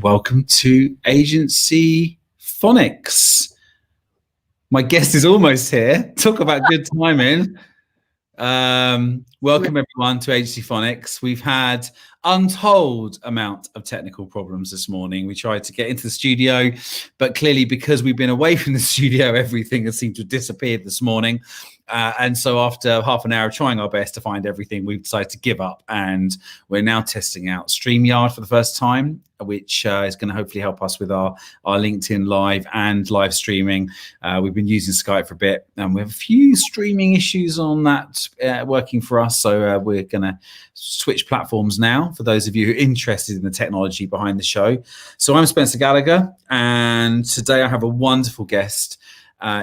welcome to Agencyphonics. My guest is almost here. Talk about good timing. Welcome everyone to Agencyphonics. We've had untold amount of technical problems this morning. We tried to get into the studio, but clearly because we've been away from the studio, everything has seemed to have disappeared this morning. And so after half an hour of trying our best to find everything, we've decided to give up, and we're now testing out StreamYard for the first time, which is going to hopefully help us with our LinkedIn Live and live streaming. We've been using Skype for a bit, and we have a few streaming issues on that working for us. So we're going to switch platforms now for those of you who are interested in the technology behind the show. So I'm Spencer Gallagher, and today I have a wonderful guest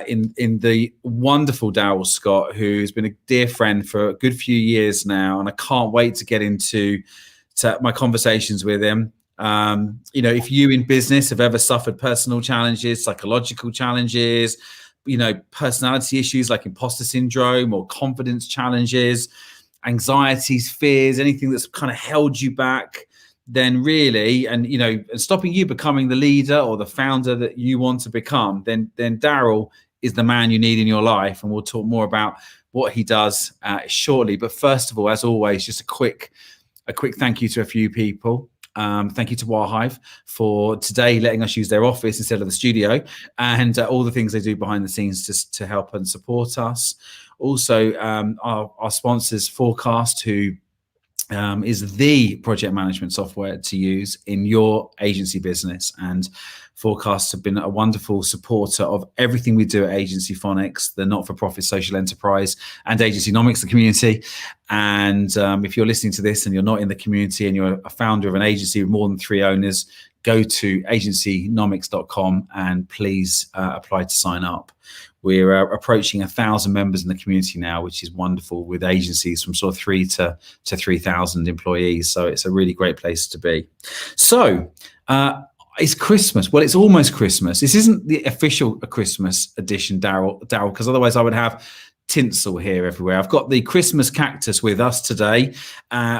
in the wonderful Daryl Scott, who's been a dear friend for a good few years now, and I can't wait to get into my conversations with him. If you in business have ever suffered personal challenges, psychological challenges, personality issues like impostor syndrome or confidence challenges, anxieties, fears, anything that's kind of held you back, then really, and stopping you becoming the leader or the founder that you want to become, then Daryl is the man you need in your life. And we'll talk more about what he does shortly. But first of all, as always, just a quick thank you to a few people. Thank you to Wirehive for today letting us use their office instead of the studio, and all the things they do behind the scenes to help and support us. Also, our sponsors, Forecast, who is the project management software to use in your agency business. And Forecasts have been a wonderful supporter of everything we do at Agencyphonics, the not-for-profit social enterprise, and Agencynomics, the community. And if you're listening to this and you're not in the community and you're a founder of an agency with more than 3 owners, go to agencynomics.com and please apply to sign up. We're approaching 1,000 members in the community now, which is wonderful, with agencies from sort of 3 to 3,000 employees. So it's a really great place to be. So it's Christmas. Well, it's almost Christmas. This isn't the official Christmas edition, Daryl, because otherwise I would have tinsel here everywhere. I've got the Christmas cactus with us today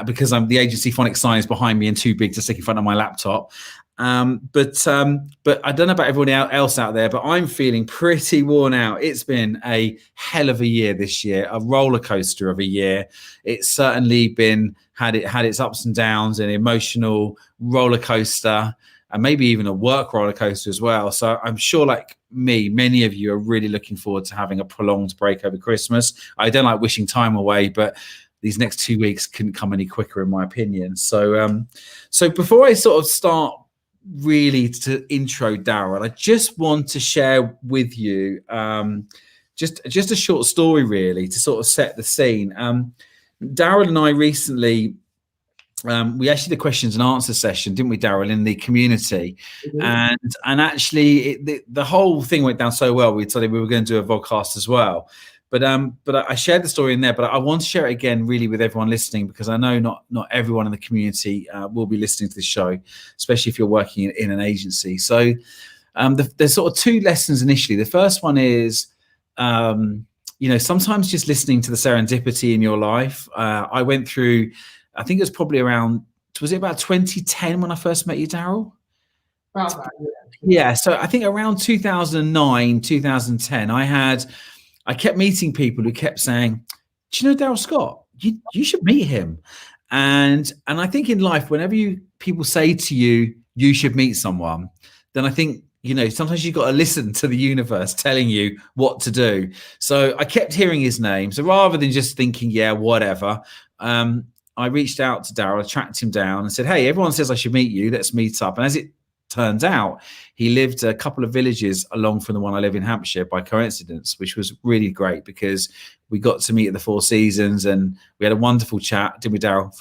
because the Agencyphonics sign is behind me and too big to stick in front of my laptop. But I don't know about everyone else out there, but I'm feeling pretty worn out. It's been a hell of a year this year, a roller coaster of a year. It's certainly had its ups and downs, an emotional roller coaster, and maybe even a work roller coaster as well. So I'm sure, like me, many of you are really looking forward to having a prolonged break over Christmas. I don't like wishing time away, but these next 2 weeks couldn't come any quicker, in my opinion. So before I sort of start really to intro Daryl, I just want to share with you just a short story, really, to sort of set the scene. Daryl and I recently we actually did a questions and answer session, didn't we, Daryl, in the community? Mm-hmm. And actually the whole thing went down so well, we decided we were going to do a vodcast as well. But I shared the story in there, but I want to share it again really with everyone listening, because I know not everyone in the community will be listening to this show, especially if you're working in an agency. So there's sort of 2 lessons initially. The first one is, sometimes just listening to the serendipity in your life. I went through, I think it was probably was it about 2010 when I first met you, Daryl? Yeah, so I think around 2009, 2010, I kept meeting people who kept saying, do you know Daryl Scott? You should meet him. And I think in life, whenever people say to you, you should meet someone, then I think, sometimes you've got to listen to the universe telling you what to do. So I kept hearing his name. So rather than just thinking, yeah, whatever, I reached out to Daryl, I tracked him down and said, hey, everyone says I should meet you. Let's meet up. And as it turns out, he lived a couple of villages along from the one I live in, Hampshire, by coincidence, which was really great because we got to meet at the Four Seasons and we had a wonderful chat, didn't we, Daryl?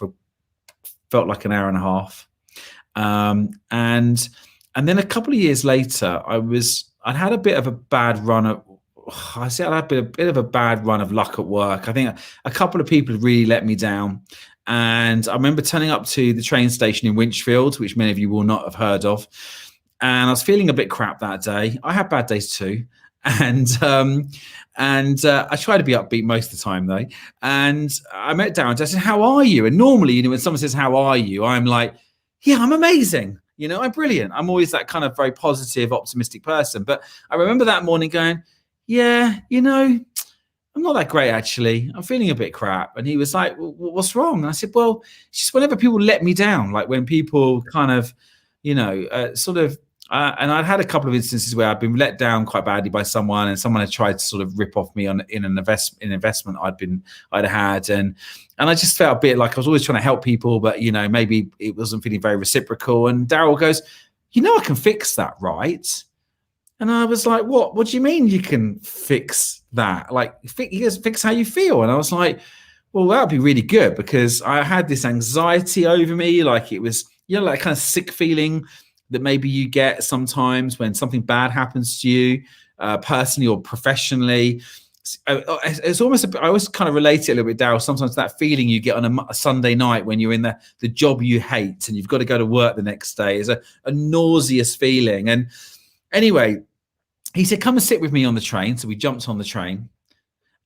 Felt like an hour and a half. And then a couple of years later, I'd had a bit of a bad run of a bit of a bad run of luck at work. I think a couple of people really let me down. And I remember turning up to the train station in Winchfield, which many of you will not have heard of. And I was feeling a bit crap that day. I had bad days too. And I try to be upbeat most of the time, though. And I met Darren. I said, how are you? And normally, when someone says, how are you? I'm like, yeah, I'm amazing. You know, I'm brilliant. I'm always that kind of very positive, optimistic person. But I remember that morning going, yeah, you know, I'm not that great, actually. I'm feeling a bit crap. And he was like, what's wrong? And I said, well, it's just whenever people let me down, like when people kind of, you know, and I'd had a couple of instances where I'd been let down quite badly by someone, and someone had tried to sort of rip off me in an investment I'd had. And I just felt a bit like I was always trying to help people, but, you know, maybe it wasn't feeling very reciprocal. And Daryl goes, you know, I can fix that, right? And I was like, what do you mean you can fix that? Like, fix how you feel. And I was like, well, that would be really good, because I had this anxiety over me. Like, it was, you know, like kind of sick feeling that maybe you get sometimes when something bad happens to you, personally or professionally. It's almost, I always kind of relate it a little bit, Daryl, sometimes that feeling you get on a Sunday night when you're in the job you hate and you've got to go to work the next day, is a nauseous feeling. And anyway, he said, come and sit with me on the train. So we jumped on the train,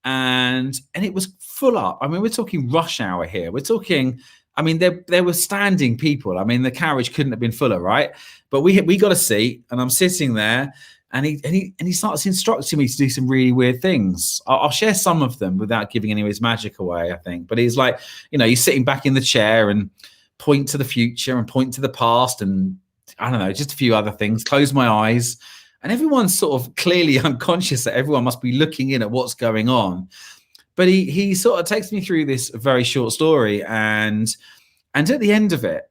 and it was full up. I mean, we're talking rush hour here. We're talking, I mean, there were standing people. I mean, the carriage couldn't have been fuller, right? But we got a seat, and I'm sitting there, and he starts instructing me to do some really weird things. I'll share some of them without giving any of his magic away, I think. But he's like, you know, he's sitting back in the chair and point to the future and point to the past, and I don't know, just a few other things. Close my eyes. And everyone's sort of clearly unconscious that everyone must be looking in at what's going on. But he sort of takes me through this very short story. And at the end of it,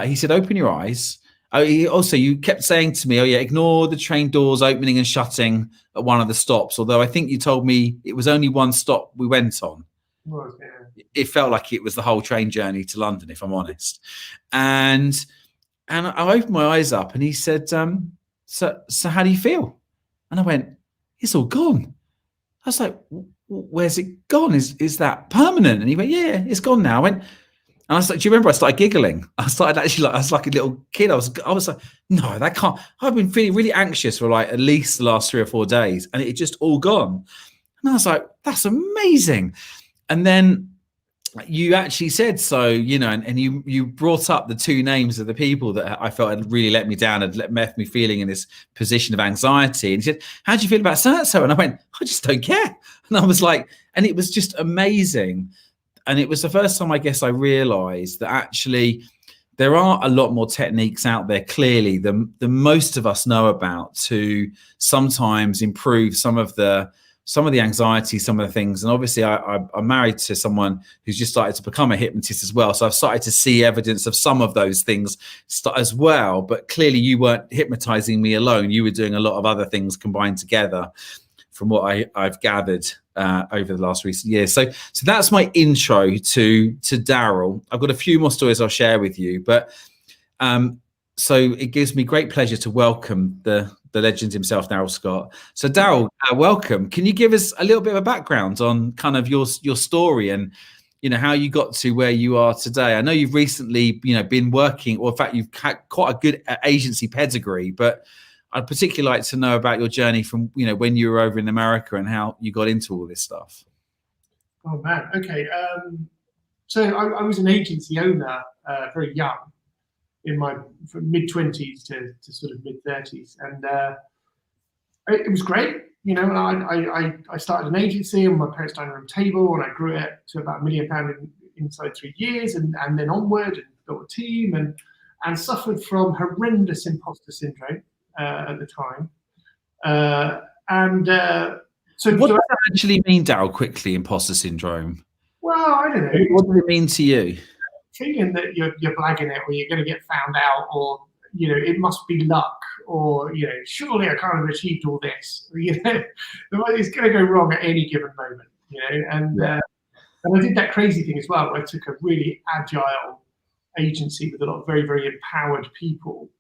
he said, open your eyes. You kept saying to me, oh, yeah, ignore the train doors opening and shutting at one of the stops. Although I think you told me it was only one stop we went on. Well, yeah. It felt like it was the whole train journey to London, if I'm honest. And I opened my eyes up, and he said, So how do you feel? And I went, it's all gone. I was like, where's it gone? Is that permanent? And he went, yeah, it's gone now. I went, and I was like, do you remember? I started giggling. I was like a little kid. I was like, no, that can't. I've been feeling really anxious for like at least the last 3 or 4 days, and it just all gone. And I was like, that's amazing. And then you actually said, so, you know, and you brought up the 2 names of the people that I felt had really let me down, had left me feeling in this position of anxiety. And he said, how do you feel about so? And I went, I just don't care. And I was like, and it was just amazing. And it was the first time, I guess, I realized that actually there are a lot more techniques out there, clearly, than most of us know about, to sometimes improve some of the anxiety, some of the things. And obviously I'm married to someone who's just started to become a hypnotist as well. So I've started to see evidence of some of those things as well. But clearly you weren't hypnotizing me alone. You were doing a lot of other things combined together, from what I've gathered over the last recent years. So that's my intro to Daryl. I've got a few more stories I'll share with you, but so it gives me great pleasure to welcome the legend himself, Daryl Scott. So Daryl, welcome. Can you give us a little bit of a background on kind of your story and, you know, how you got to where you are today? I know you've recently, you know, been working, or in fact, you've had quite a good agency pedigree, but I'd particularly like to know about your journey from, you know, when you were over in America and how you got into all this stuff. Oh man, okay. So I was an agency owner very young, in my mid-20s to sort of mid-30s, and it was great, you know. And I started an agency, and my parents dining room table, and I grew it to about £1 million inside 3 years, and then onward, and built a team, and suffered from horrendous imposter syndrome at the time. So what does that actually mean, Daryl? Quickly, imposter syndrome. Well, I don't know. What does it mean to you? Feeling that you're blagging it, or you're going to get found out, or, you know, it must be luck, or, you know, surely I can't have achieved all this, you know, it's going to go wrong at any given moment, you know. And I did that crazy thing as well, where I took a really agile agency with a lot of very, very empowered people,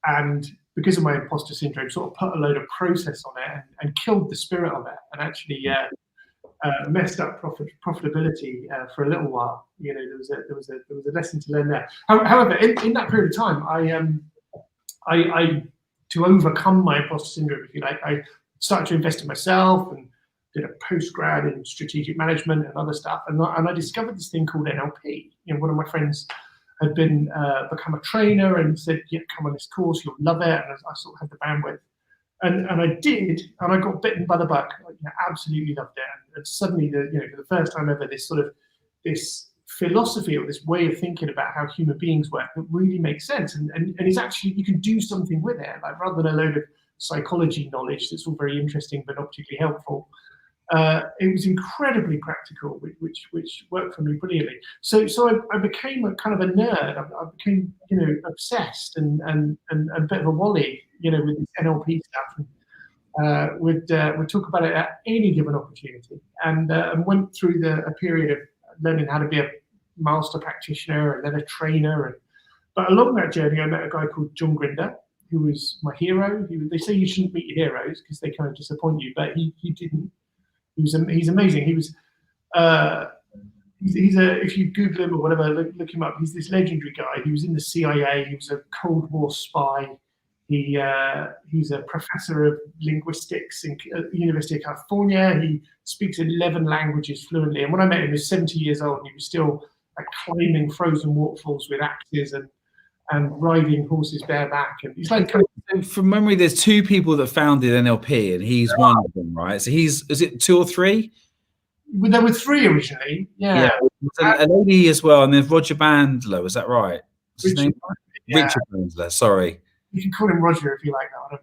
and because of my imposter syndrome, sort of put a load of process on it and killed the spirit of it, and actually messed up profitability for a little while. You know, there was a lesson to learn there. However, in that period of time, I to overcome my imposter syndrome, if you like, I started to invest in myself and did a postgrad in strategic management and other stuff. And I discovered this thing called NLP. You know, one of my friends had been become a trainer and said, yeah, come on this course, you'll love it. And I sort of had the bandwidth. And I did, and I got bitten by the bug. I absolutely loved it. And suddenly, for the first time ever, this philosophy or this way of thinking about how human beings work that really makes sense. And it's actually, you can do something with it, like rather than a load of psychology knowledge that's all very interesting but not particularly helpful. It was incredibly practical, which worked for me brilliantly. So I became a kind of a nerd. I became obsessed and a bit of a wally, with this NLP stuff. And would talk about it at any given opportunity, and went through a period of learning how to be a master practitioner and then a trainer. But along that journey, I met a guy called John Grinder, who was my hero. They say you shouldn't meet your heroes because they kind of disappoint you, but he didn't. He's amazing. He was if you Google him or whatever, look him up. He's this legendary guy. He was in the CIA. He was a Cold War spy. He's a professor of linguistics in University of California. He speaks 11 languages fluently. And when I met him, he was 70 years old, and he was still climbing frozen waterfalls with axes and riding horses bareback. And he's like, from memory, there's two people that founded NLP, and he's one of them, right? So is it two or three? Well, there were three originally. Yeah. A lady as well, and then Roger Bandler. Was that right? Richard Bandler. Sorry. You can call him Roger if you like that.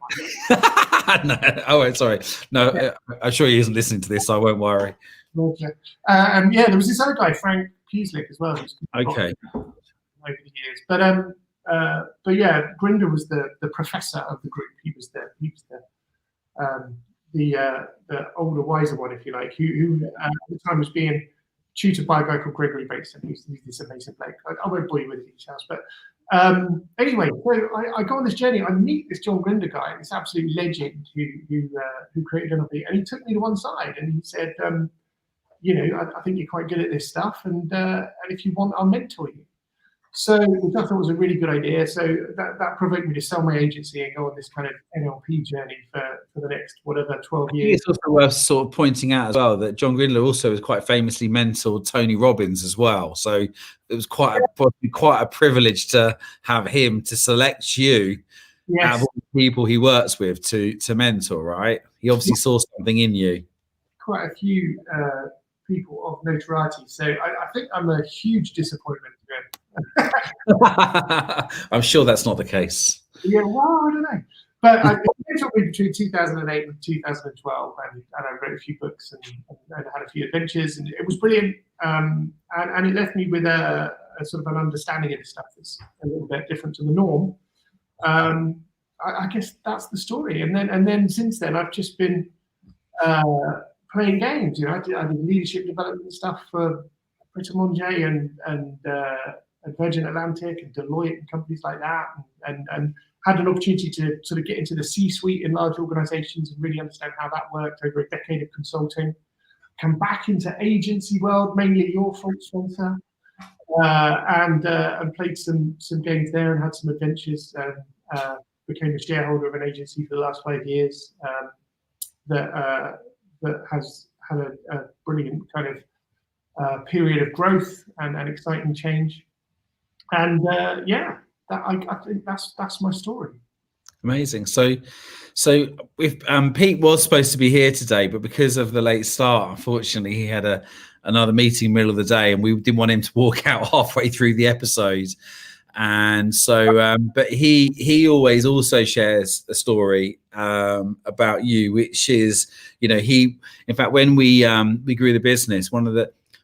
I don't mind. No. Oh, sorry. No, yeah. I'm sure he isn't listening to this, so I won't worry. Roger. And there was this other guy, Frank Pueslick, as well. Okay. Over the years, but yeah, Grinder was the professor of the group. He was the older, wiser one, if you like, who at the time was being tutored by a guy called Gregory Bateson. He's this amazing bloke. I won't bore you with the details, but anyway, so I go on this journey. I meet this John Grinder guy, this absolute legend who created NLP, and he took me to one side and he said, I think you're quite good at this stuff, and if you want, I'll mentor you. So which I thought was a really good idea. So that provoked me to sell my agency and go on this kind of NLP journey for the next 12 years. It's also worth sort of pointing out as well that John Grinder also was quite famously mentored Tony Robbins as well. So it was quite a privilege to have him to select you out of all the people he works with to mentor, right? He obviously saw something in you. Quite a few people of notoriety. So I think I'm a huge disappointment to him. I'm sure that's not the case. Yeah, well, I don't know. But it took me between 2008 and 2012, and I wrote a few books and had a few adventures, and it was brilliant. And it left me with a sort of an understanding of this stuff that's a little bit different to the norm. I guess that's the story. And then since then, I've just been playing games. I did leadership development stuff for Britta Monge and Virgin Atlantic and Deloitte and companies like that, and had an opportunity to sort of get into the C-suite in large organizations and really understand how that worked over a decade of consulting. Come back into agency world, mainly your sponsor, and played some games there and had some adventures. Became a shareholder of an agency for the last 5 years that has had a brilliant kind of period of growth and exciting change. And I think that's my story. Amazing. So if Pete was supposed to be here today, but because of the late start, unfortunately, he had another meeting middle of the day, and we didn't want him to walk out halfway through the episode. And so, but he always also shares a story about you, which is, in fact, when we grew the business,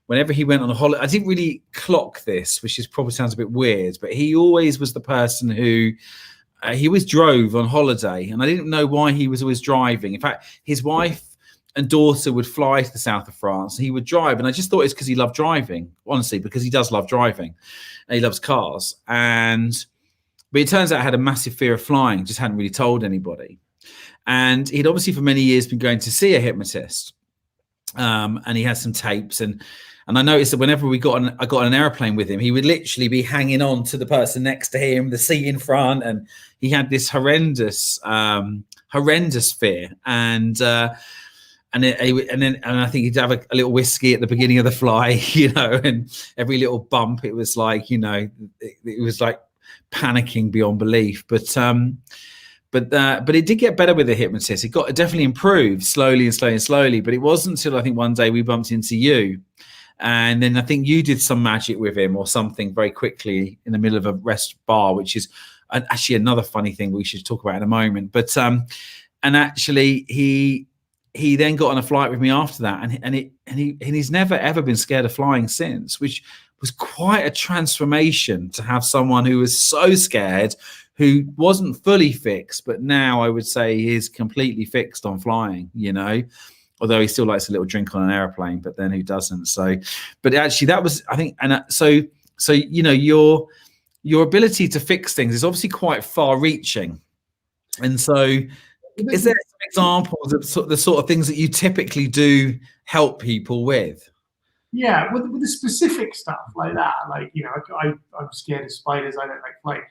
whenever he went on a holiday, I didn't really clock this, which probably sounds a bit weird, but he always was the person who he always drove on holiday, and I didn't know why he was always driving. In fact, his wife and daughter would fly to the south of France, and he would drive, and I just thought it's because he loved driving, honestly, because he does love driving, and he loves cars. But it turns out I had a massive fear of flying, just hadn't really told anybody. And he'd obviously for many years been going to see a hypnotist, and he had some tapes, and I noticed that whenever I got on an airplane with him, he would literally be hanging on to the person next to him, the seat in front, and he had this horrendous fear. and I think he'd have a little whiskey at the beginning of the fly, and every little bump, it was like, it was like panicking beyond belief. But it did get better with the hypnotist. It definitely improved slowly and slowly and slowly. But it wasn't until I think one day we bumped into you, and then I think you did some magic with him or something very quickly in the middle of a rest bar, which is actually another funny thing we should talk about in a moment. But and actually he then got on a flight with me after that, and he's never ever been scared of flying since, which was quite a transformation to have someone who was so scared, who wasn't fully fixed, but now I would say he's completely fixed on flying, although he still likes a little drink on an airplane, but then who doesn't? So, but actually that was, I think, and so your ability to fix things is obviously quite far reaching. And so is there some examples of the sort of things that you typically do help people with? Yeah, with the specific stuff like that, like, I'm scared of spiders, I don't like flying,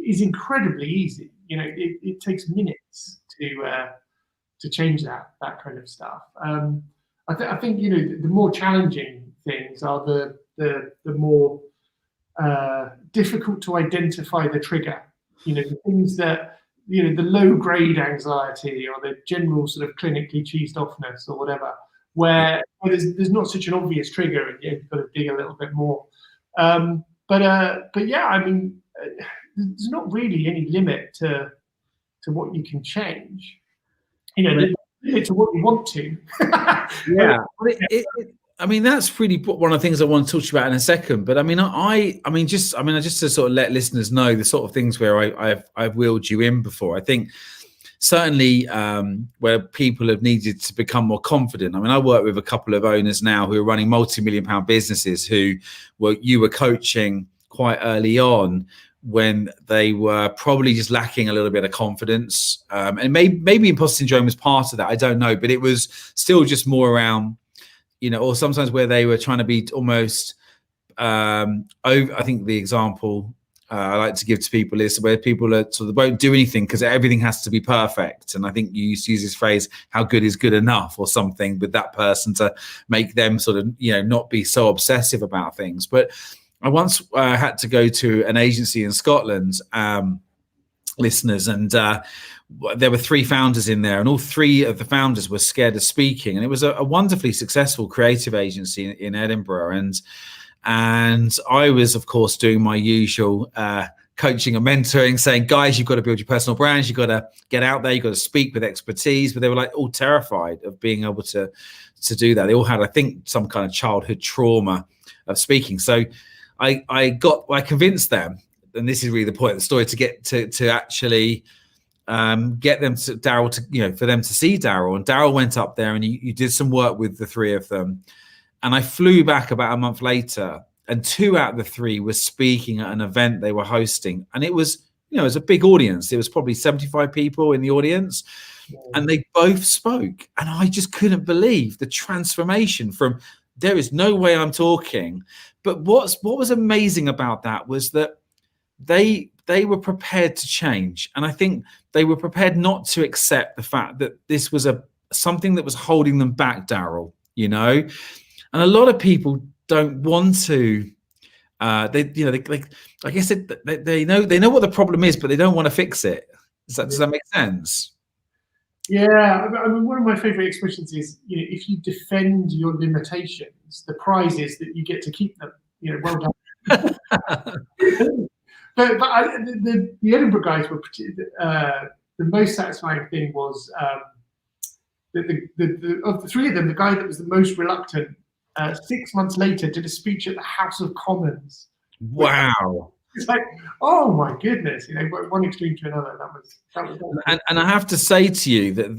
is incredibly easy. It takes minutes to change that kind of stuff. I think the more challenging things are the more difficult to identify the trigger. The things that the low grade anxiety or the general sort of clinically cheesed offness or whatever, where there's not such an obvious trigger, and you've got to dig a little bit more. But yeah, I mean, there's not really any limit to what you can change. To what you want to. Yeah. I mean, that's really one of the things I want to talk to you about in a second. But I mean, just to sort of let listeners know the sort of things where I've wheeled you in before. I think certainly where people have needed to become more confident. I mean, I work with a couple of owners now who are running multi-million-pound businesses who you were coaching quite early on, when they were probably just lacking a little bit of confidence. And maybe imposter syndrome was part of that. I don't know, but it was still just more around, or sometimes where they were trying to be almost over. I think the example I like to give to people is where people are sort of won't do anything because everything has to be perfect. And I think you used to use this phrase, how good is good enough, or something with that person to make them sort of, not be so obsessive about things. But I once had to go to an agency in Scotland, listeners, and there were 3 founders in there, and all 3 of the founders were scared of speaking. And it was a wonderfully successful creative agency in Edinburgh. And I was, of course, doing my usual coaching and mentoring, saying, guys, you've got to build your personal brands. You've got to get out there. You've got to speak with expertise. But they were like all terrified of being able to do that. They all had, I think, some kind of childhood trauma of speaking. So I convinced them, and this is really the point of the story, to get to actually get them to Daryl, for them to see Daryl. And Daryl went up there, and you did some work with the 3 of them. And I flew back about a month later, and 2 out of the 3 were speaking at an event they were hosting. And it was, it was a big audience. There was probably 75 people in the audience, and they both spoke. And I just couldn't believe the transformation from, there is no way I'm talking. But what was amazing about that was that they were prepared to change. And I think they were prepared not to accept the fact that this was something that was holding them back, Daryl, And a lot of people don't want to. I guess they know what the problem is, but they don't want to fix it. Does that make sense? Yeah, I mean, one of my favorite expressions is, if you defend your limitations, the prize is that you get to keep them. Well done. but the Edinburgh guys were the most satisfying thing was of the 3 of them, the guy that was the most reluctant, 6 months later did a speech at the House of Commons. Wow. It's like, oh my goodness, one extreme to another. That was and I have to say to you that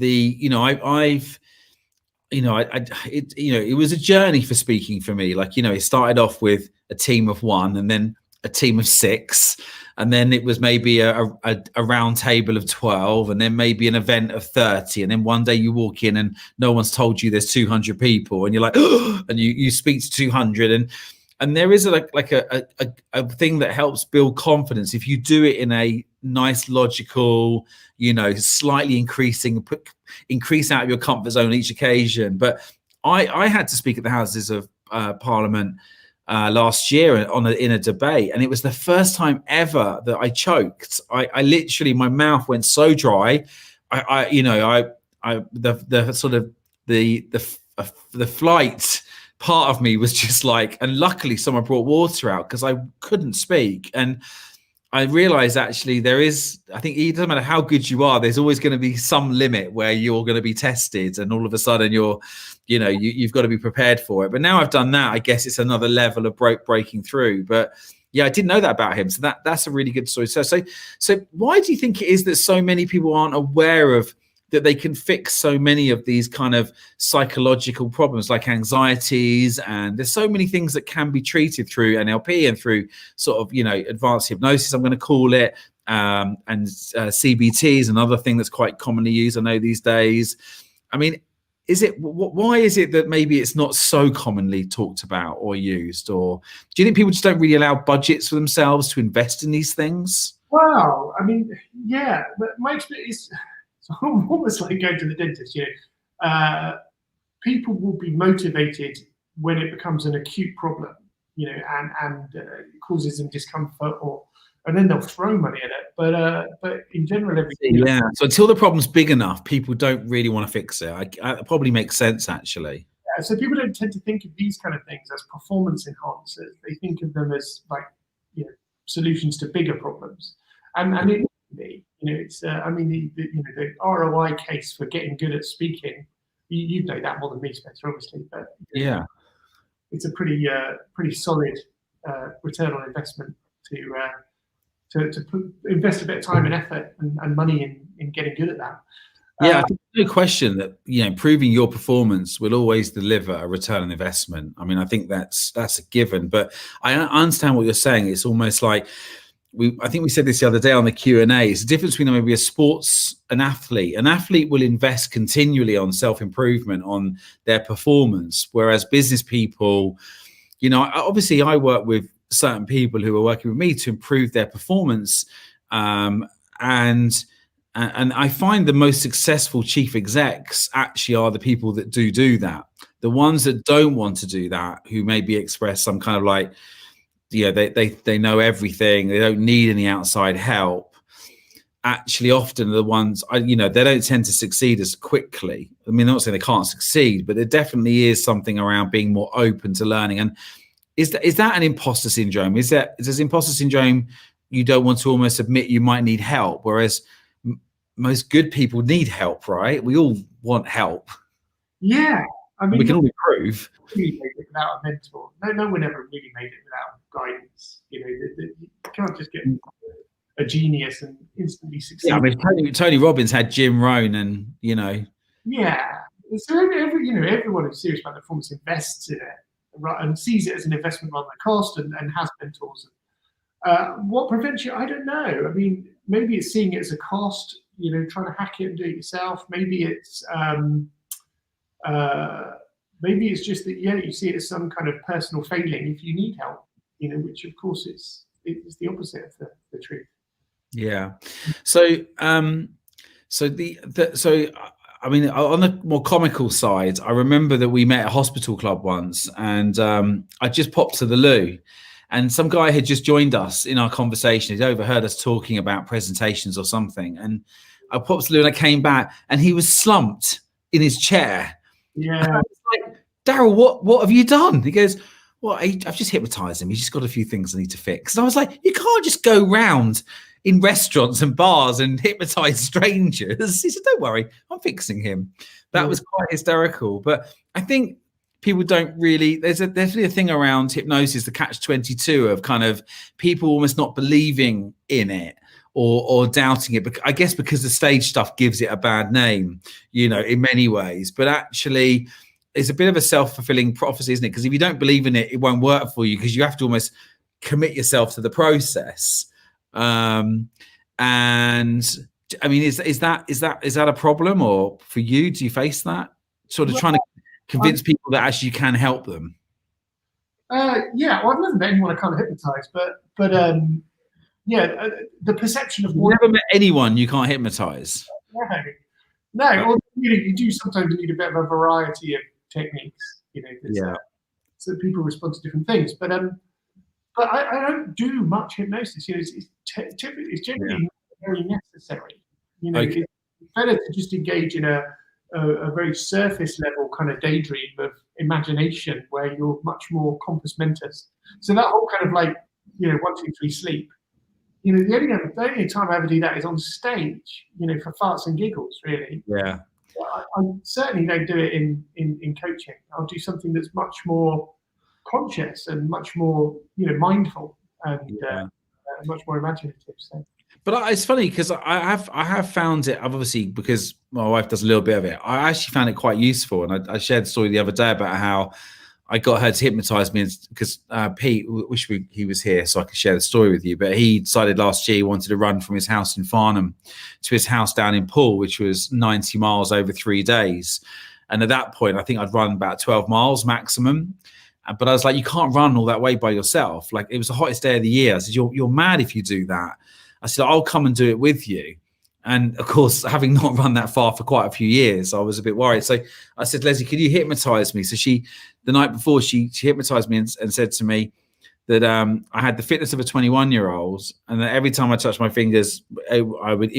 it was a journey for speaking for me. Like, it started off with a team of 1, and then a team of 6, and then it was maybe a round table of 12, and then maybe an event of 30, and then one day you walk in and no one's told you there's 200 people, and you're like, oh, and you speak to 200, and there is a thing that helps build confidence if you do it in a nice, logical, slightly increase out of your comfort zone on each occasion. But I had to speak at the Houses of Parliament last year in a debate, and it was the first time ever that I choked. I literally, my mouth went so dry. The flight part of me was just like, and luckily someone brought water out because I couldn't speak. And I realized actually I think it doesn't matter how good you are, there's always going to be some limit where you're going to be tested, and all of a sudden you've got to be prepared for it. But now I've done that, I guess it's another level of breaking through. But yeah, I didn't know that about him. So that's a really good story. So why do you think it is that so many people aren't aware of that they can fix so many of these kind of psychological problems like anxieties? And there's so many things that can be treated through NLP and through sort of, advanced hypnosis, I'm going to call it, and CBT is another thing that's quite commonly used, I know, these days. I mean, why is it that maybe it's not so commonly talked about or used? Or do you think people just don't really allow budgets for themselves to invest in these things? Well, I mean, yeah, but my experience, it's almost like going to the dentist. People will be motivated when it becomes an acute problem, and causes them discomfort, and then they'll throw money at it. But in general, yeah. So until the problem's big enough, people don't really want to fix it. It probably makes sense, actually. Yeah, so people don't tend to think of these kind of things as performance enhancers. They think of them as solutions to bigger problems. And it it's the ROI case for getting good at speaking. You know that more than me, Spencer, obviously. But yeah, it's a pretty solid return on investment to invest a bit of time and effort and money in getting good at that. Yeah, I think no question that improving your performance will always deliver a return on investment. I mean, I think that's a given. But I understand what you're saying. It's almost like I think we said this the other day on the Q&A. It's the difference between maybe an athlete. An athlete will invest continually on self-improvement, on their performance, whereas business people, obviously I work with certain people who are working with me to improve their performance, and I find the most successful chief execs actually are the people that do that. The ones that don't want to do that, who maybe express some kind of like, they know everything, they don't need any outside help, actually often are the ones, they don't tend to succeed as quickly. I mean, I'm not saying they can't succeed, but there definitely is something around being more open to learning. And is that an imposter syndrome? Is imposter syndrome, you don't want to almost admit you might need help, whereas most good people need help, right? We all want help. Yeah, I mean, we can all improve. Really made it without a mentor. No one ever really made it without guidance. You can't just get a genius and instantly succeed. Yeah, I mean, Tony Robbins had Jim Rohn, and Yeah, so everyone who's serious about performance invests in it, right, and sees it as an investment rather than cost, and has mentors. What prevents you? I don't know. I mean, maybe it's seeing it as a cost. Trying to hack it and do it yourself. Maybe it's just that you see it as some kind of personal failing if you need help. Which of course is the opposite of the truth. Yeah. So I mean, on the more comical side, I remember that we met at a hospital club once, and I just popped to the loo, and some guy had just joined us in our conversation. He'd overheard us talking about presentations or something, and I popped to the loo and I came back, and he was slumped in his chair. Yeah. And I was like, Daryl, what have you done? He goes, well, I've just hypnotized him. He's just got a few things I need to fix. And I was like, you can't just go round in restaurants and bars and hypnotize strangers. He said, don't worry, I'm fixing him. That was quite hysterical. But I think people don't really, there's definitely a thing around hypnosis, the catch-22 of kind of people almost not believing in it or doubting it. But I guess because the stage stuff gives it a bad name, in many ways. But actually, it's a bit of a self-fulfilling prophecy, isn't it? Because if you don't believe in it, it won't work for you, because you have to almost commit yourself to the process. And I mean, is that a problem, or for you, do you face that sort of trying to convince people that actually you can help them? Yeah, well, I've never met anyone I can't hypnotize, but the perception of You've never met anyone you can't hypnotize. No, or you do sometimes need a bit of a variety of techniques, so people respond to different things. But I don't do much hypnosis. It's generally not very necessary. Okay. It's better to just engage in a very surface level kind of daydream of imagination where you're much more compos mentis. So that whole kind of 1, 2, 3 sleep. The only time I ever do that is on stage, for farts and giggles, really. Yeah. I certainly don't do it in coaching. I'll do something that's much more conscious and much more, mindful and much more imaginative. So. But it's funny because I have found it. I've obviously, because my wife does a little bit of it, I actually found it quite useful. And I shared a story the other day about how I got her to hypnotize me because Pete, wish he was here so I could share the story with you. But he decided last year he wanted to run from his house in Farnham to his house down in Poole, which was 90 miles over 3 days. And at that point, I think I'd run about 12 miles maximum. But I was like, you can't run all that way by yourself. Like, it was the hottest day of the year. I said, you're mad if you do that. I said, I'll come and do it with you. And of course, having not run that far for quite a few years, I was a bit worried. So I said, Leslie, could you hypnotize me? So the night before, she hypnotized me and said to me that I had the fitness of a 21-year-old, and that every time I touched my fingers, it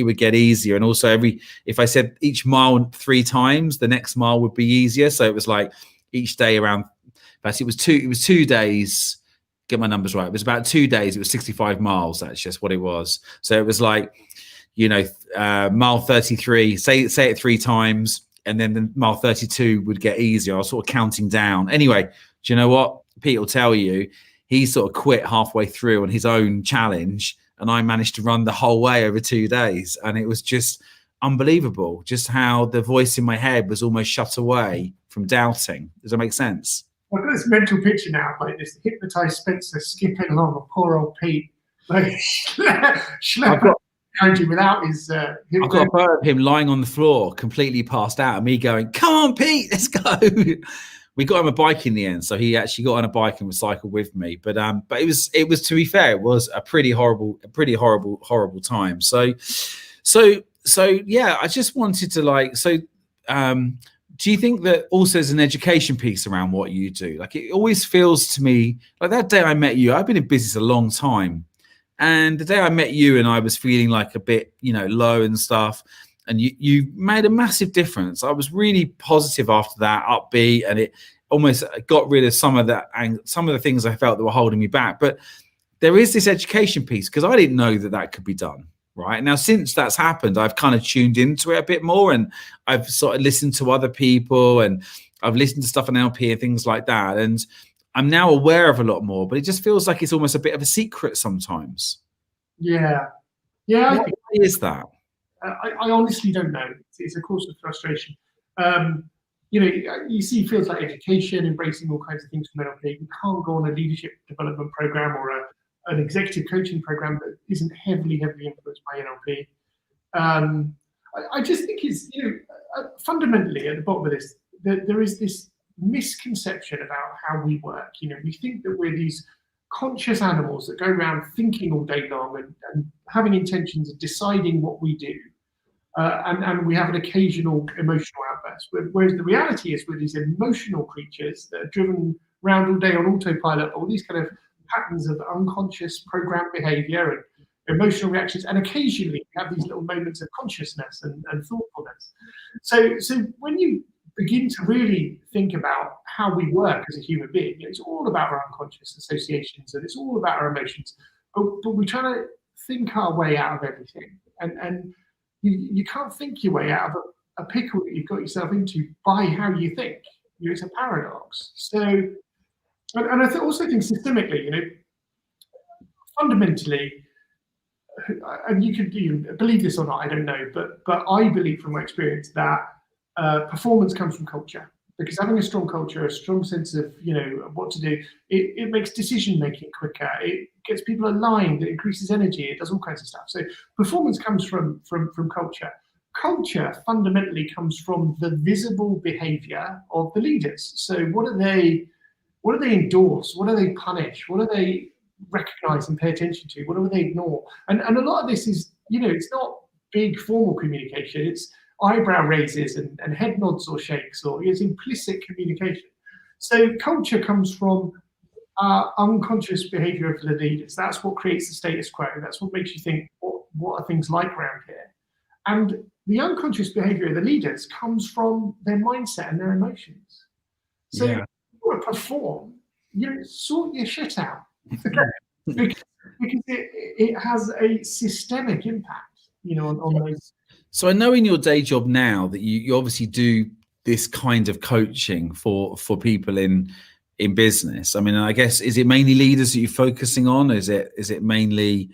would get easier. And also if I said each mile 3 times, the next mile would be easier. So it was like each day around, but it was 2 days. Get my numbers right. It was about 2 days. It was 65 miles. That's just what it was. So it was like, mile 33, say it 3 times, and then the mile 32 would get easier. I was sort of counting down. Anyway, do you know what? Pete will tell you, he sort of quit halfway through on his own challenge, and I managed to run the whole way over 2 days. And it was just unbelievable, just how the voice in my head was almost shut away from doubting. Does that make sense? I've got this mental picture now, like this hypnotized Spencer skipping along, a poor old Pete, like schlepping behind you without his. I've got a photo of him lying on the floor, completely passed out, and me going, "Come on, Pete, let's go." We got him a bike in the end, so he actually got on a bike and cycled with me. But it was, to be fair, it was a pretty horrible time. So yeah, I just wanted to do you think that also there's an education piece around what you do? Like, it always feels to me like that day I met you, I've been in business a long time. And the day I met you and I was feeling like a bit, low and stuff, and you made a massive difference. I was really positive after that, upbeat, and it almost got rid of some of the things I felt that were holding me back. But there is this education piece, because I didn't know that could be done. Right now, since that's happened, I've kind of tuned into it a bit more, and I've sort of listened to other people, and I've listened to stuff on LP and things like that. And I'm now aware of a lot more, but it just feels like it's almost a bit of a secret sometimes. Yeah. Why is that? I honestly don't know. It's a cause of frustration. You see fields like education embracing all kinds of things from NLP. You can't go on a leadership development program or an executive coaching program that isn't heavily influenced by NLP. I just think it's, fundamentally at the bottom of this, there is this misconception about how we work. We think that we're these conscious animals that go around thinking all day long and having intentions of deciding what we do. And we have an occasional emotional outburst. Whereas the reality is we're these emotional creatures that are driven around all day on autopilot, all these kind of patterns of unconscious programmed behavior and emotional reactions, and occasionally we have these little moments of consciousness and thoughtfulness. So when you begin to really think about how we work as a human being, it's all about our unconscious associations and it's all about our emotions, but we try to think our way out of everything, and you can't think your way out of a pickle that you've got yourself into by how you think. It's a paradox. So. And I also think systemically, fundamentally, and you can believe this or not, I don't know, but I believe from my experience that performance comes from culture, because having a strong culture, a strong sense of what to do, it makes decision making quicker. It gets people aligned. It increases energy. It does all kinds of stuff. So performance comes from culture. Culture fundamentally comes from the visible behavior of the leaders. So what do they endorse? What do they punish? What do they recognize and pay attention to? What do they ignore? And a lot of this is, it's not big formal communication. It's eyebrow raises and head nods or shakes, or it's implicit communication. So culture comes from unconscious behavior of the leaders. That's what creates the status quo. That's what makes you think, what are things like around here? And the unconscious behavior of the leaders comes from their mindset and their emotions. So if you want to perform, sort your shit out. because it has a systemic impact, on those. So I know in your day job now that you obviously do this kind of coaching for people in business. I mean, I guess, is it mainly leaders that you're focusing on? Is it mainly?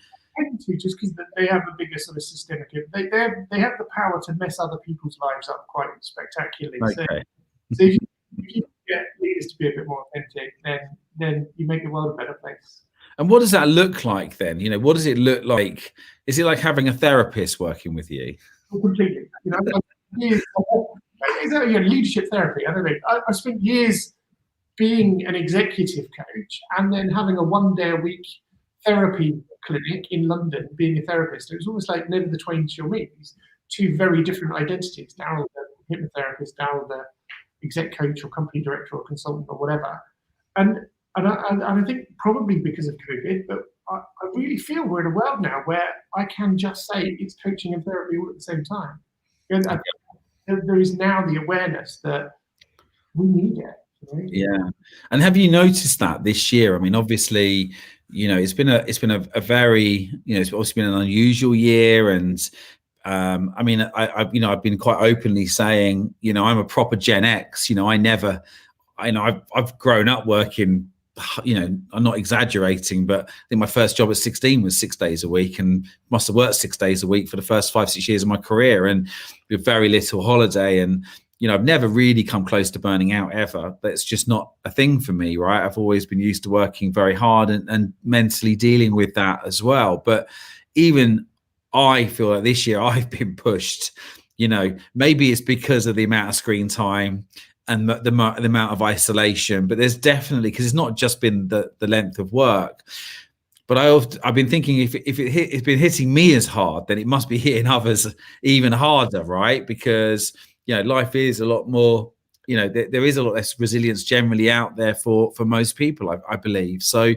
Just because they have a bigger sort of systemic, they have the power to mess other people's lives up quite spectacularly. Okay. So if you get leaders to be a bit more authentic, then you make the world a better place. And what does that look like then? What does it look like? Is it like having a therapist working with you? Completely. Leadership therapy. I don't know. I spent years being an executive coach and then having a 1 day a week therapy clinic in London, being a therapist. It was almost like never the twain shall meet. These two very different identities. Daryl, the hypnotherapist, Daryl, the exec coach or company director or consultant or whatever. And I think probably because of COVID, but I really feel we're in a world now where I can just say it's coaching and therapy all at the same time. And there is now the awareness that we need it. Right? Yeah. And have you noticed that this year? I mean, obviously, it's been a very, it's obviously been an unusual year. And I mean, I've been quite openly saying, I'm a proper Gen X. I've grown up working, I'm not exaggerating, but I think my first job at 16 was 6 days a week, and must have worked 6 days a week for the first 5-6 years of my career, and with very little holiday. And I've never really come close to burning out ever. That's just not a thing for me, right? I've always been used to working very hard and mentally dealing with that as well. But even I feel like this year I've been pushed, maybe it's because of the amount of screen time and the amount of isolation, but there's definitely, because it's not just been the length of work, but I've been thinking it's been hitting me as hard, then it must be hitting others even harder, right? Because life is a lot more, there is a lot less resilience generally out there for most people, I believe. So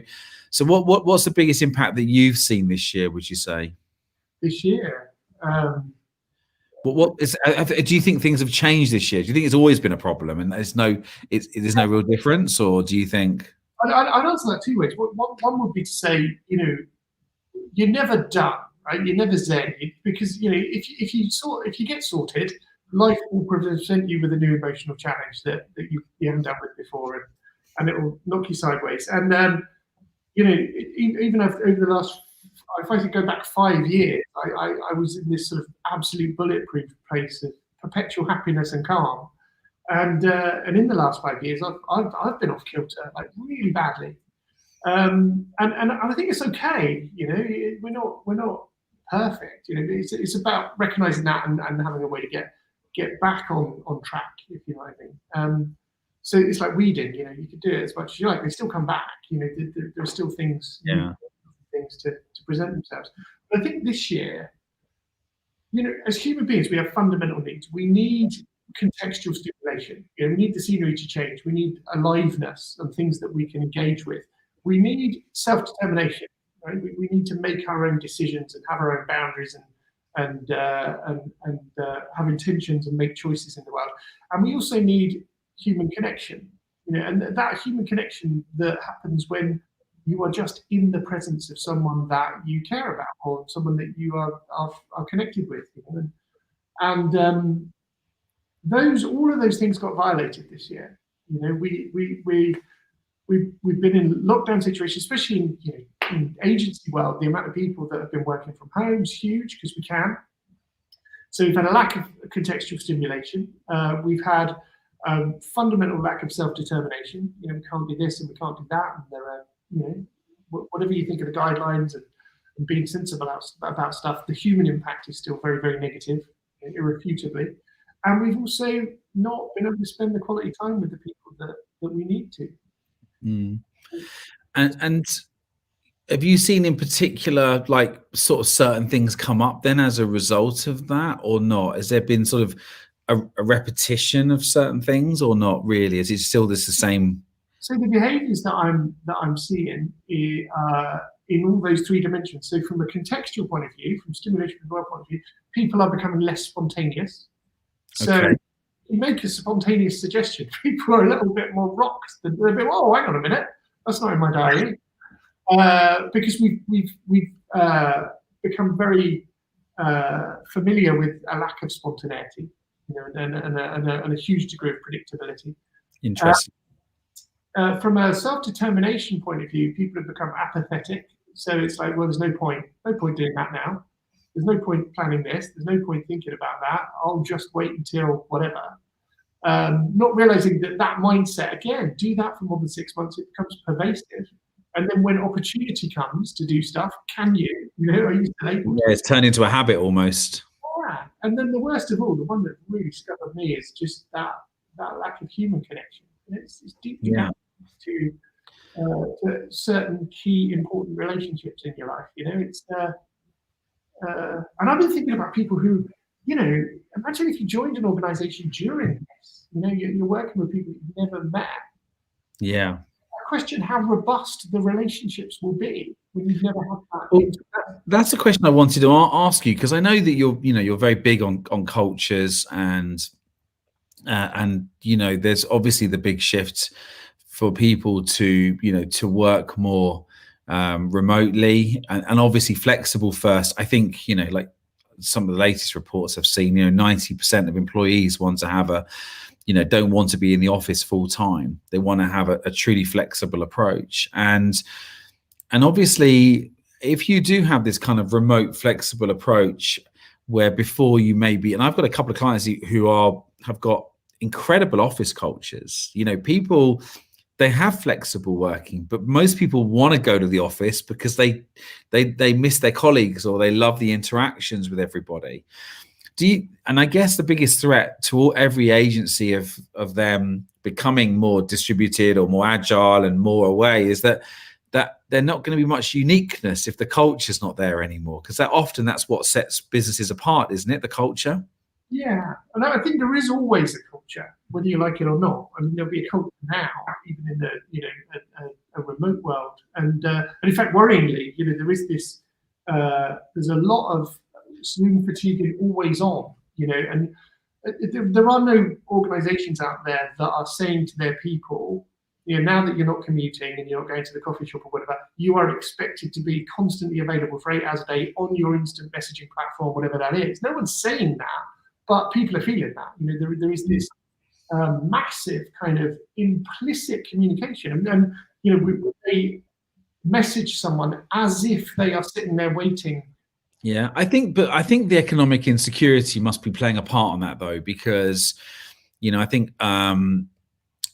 what's the biggest impact that you've seen this year, would you say? This year? What is? Do you think things have changed this year? Do you think it's always been a problem and there's no real difference, or do you think? I'd answer that two ways. One would be to say, you're never done, right? You're never zen, because if you get sorted, life will present you with a new emotional challenge that you haven't dealt with before, and it will knock you sideways. And even over the last, if I could go back 5 years, I was in this sort of absolute bulletproof place of perpetual happiness and calm. And in the last 5 years, I've been off kilter, like really badly. And I think it's okay. We're not perfect. It's about recognizing that and having a way to get back on track, if you know what I mean. So it's like weeding. You could do it as much as you like. They still come back. There are still things. Yeah. Things to present themselves. But I think this year, as human beings, we have fundamental needs. We need contextual stimulation. We need the scenery to change. We need aliveness and things that we can engage with. We need self-determination. Right? We need to make our own decisions and have our own boundaries and have intentions and make choices in the world. And we also need human connection. And that human connection that happens when you are just in the presence of someone that you care about, or someone that you are connected with. And all of those things got violated this year. We've been in lockdown situations, especially in agency world. The amount of people that have been working from home is huge because we can. So we've had a lack of contextual stimulation. We've had fundamental lack of self-determination. We can't do this and we can't do that. And there are, whatever you think of the guidelines and being sensible about stuff, the human impact is still very, very negative, irrefutably. And we've also not been able to spend the quality time with the people that we need to. Mm. And have you seen in particular, like sort of certain things come up then as a result of that, or not? Has there been sort of a repetition of certain things, or not really? Is it still the same? So the behaviours that I'm seeing in all those three dimensions. So from a contextual point of view, from stimulation as well point of view, people are becoming less spontaneous. So Okay. you make a spontaneous suggestion, people are a little bit more rocked. They're a bit, oh, hang on a minute, that's not in my diary. Because we've become very familiar with a lack of spontaneity, and a huge degree of predictability. Interesting. From a self-determination point of view, people have become apathetic. So it's like, well, there's no point doing that now. There's no point planning this. There's no point thinking about that. I'll just wait until whatever. Not realizing that mindset, again, do that for more than 6 months, it becomes pervasive. And then when opportunity comes to do stuff, can you? Are you still able to? Yeah, it's turned into a habit almost. Yeah. And then the worst of all, the one that really stuck with me is just that lack of human connection. And it's deeply to certain key important relationships in your life. It's and I've been thinking about people who, imagine if you joined an organization during this. You're working with people you've never met. Yeah. Question how robust the relationships will be when you've never had that. Well, that's a question I wanted to ask you, because I know that you're very big on cultures, and there's obviously the big shift for people to work more remotely and obviously flexible first. I think like some of the latest reports I've seen, 90% of employees want to have don't want to be in the office full time. They want to have a truly flexible approach. And obviously, if you do have this kind of remote flexible approach where before you maybe, and I've got a couple of clients who have got incredible office cultures, people, they have flexible working, but most people want to go to the office because they miss their colleagues or they love the interactions with everybody. And I guess the biggest threat to every agency of them becoming more distributed or more agile and more away is that they're not going to be much uniqueness if the culture's not there anymore, because that's what sets businesses apart, isn't it? The culture. Yeah, and I think there is always a culture, whether you like it or not. I mean, there'll be a culture now, even in the a remote world, and in fact, worryingly, there is this. There's a lot of Zoom fatigue and always on, and there are no organisations out there that are saying to their people, now that you're not commuting and you're not going to the coffee shop or whatever, you are expected to be constantly available for 8 hours a day on your instant messaging platform, whatever that is. No one's saying that, but people are feeling that. There is this massive kind of implicit communication, and they message someone as if they are sitting there waiting. Yeah, I think the economic insecurity must be playing a part on that, though, because I think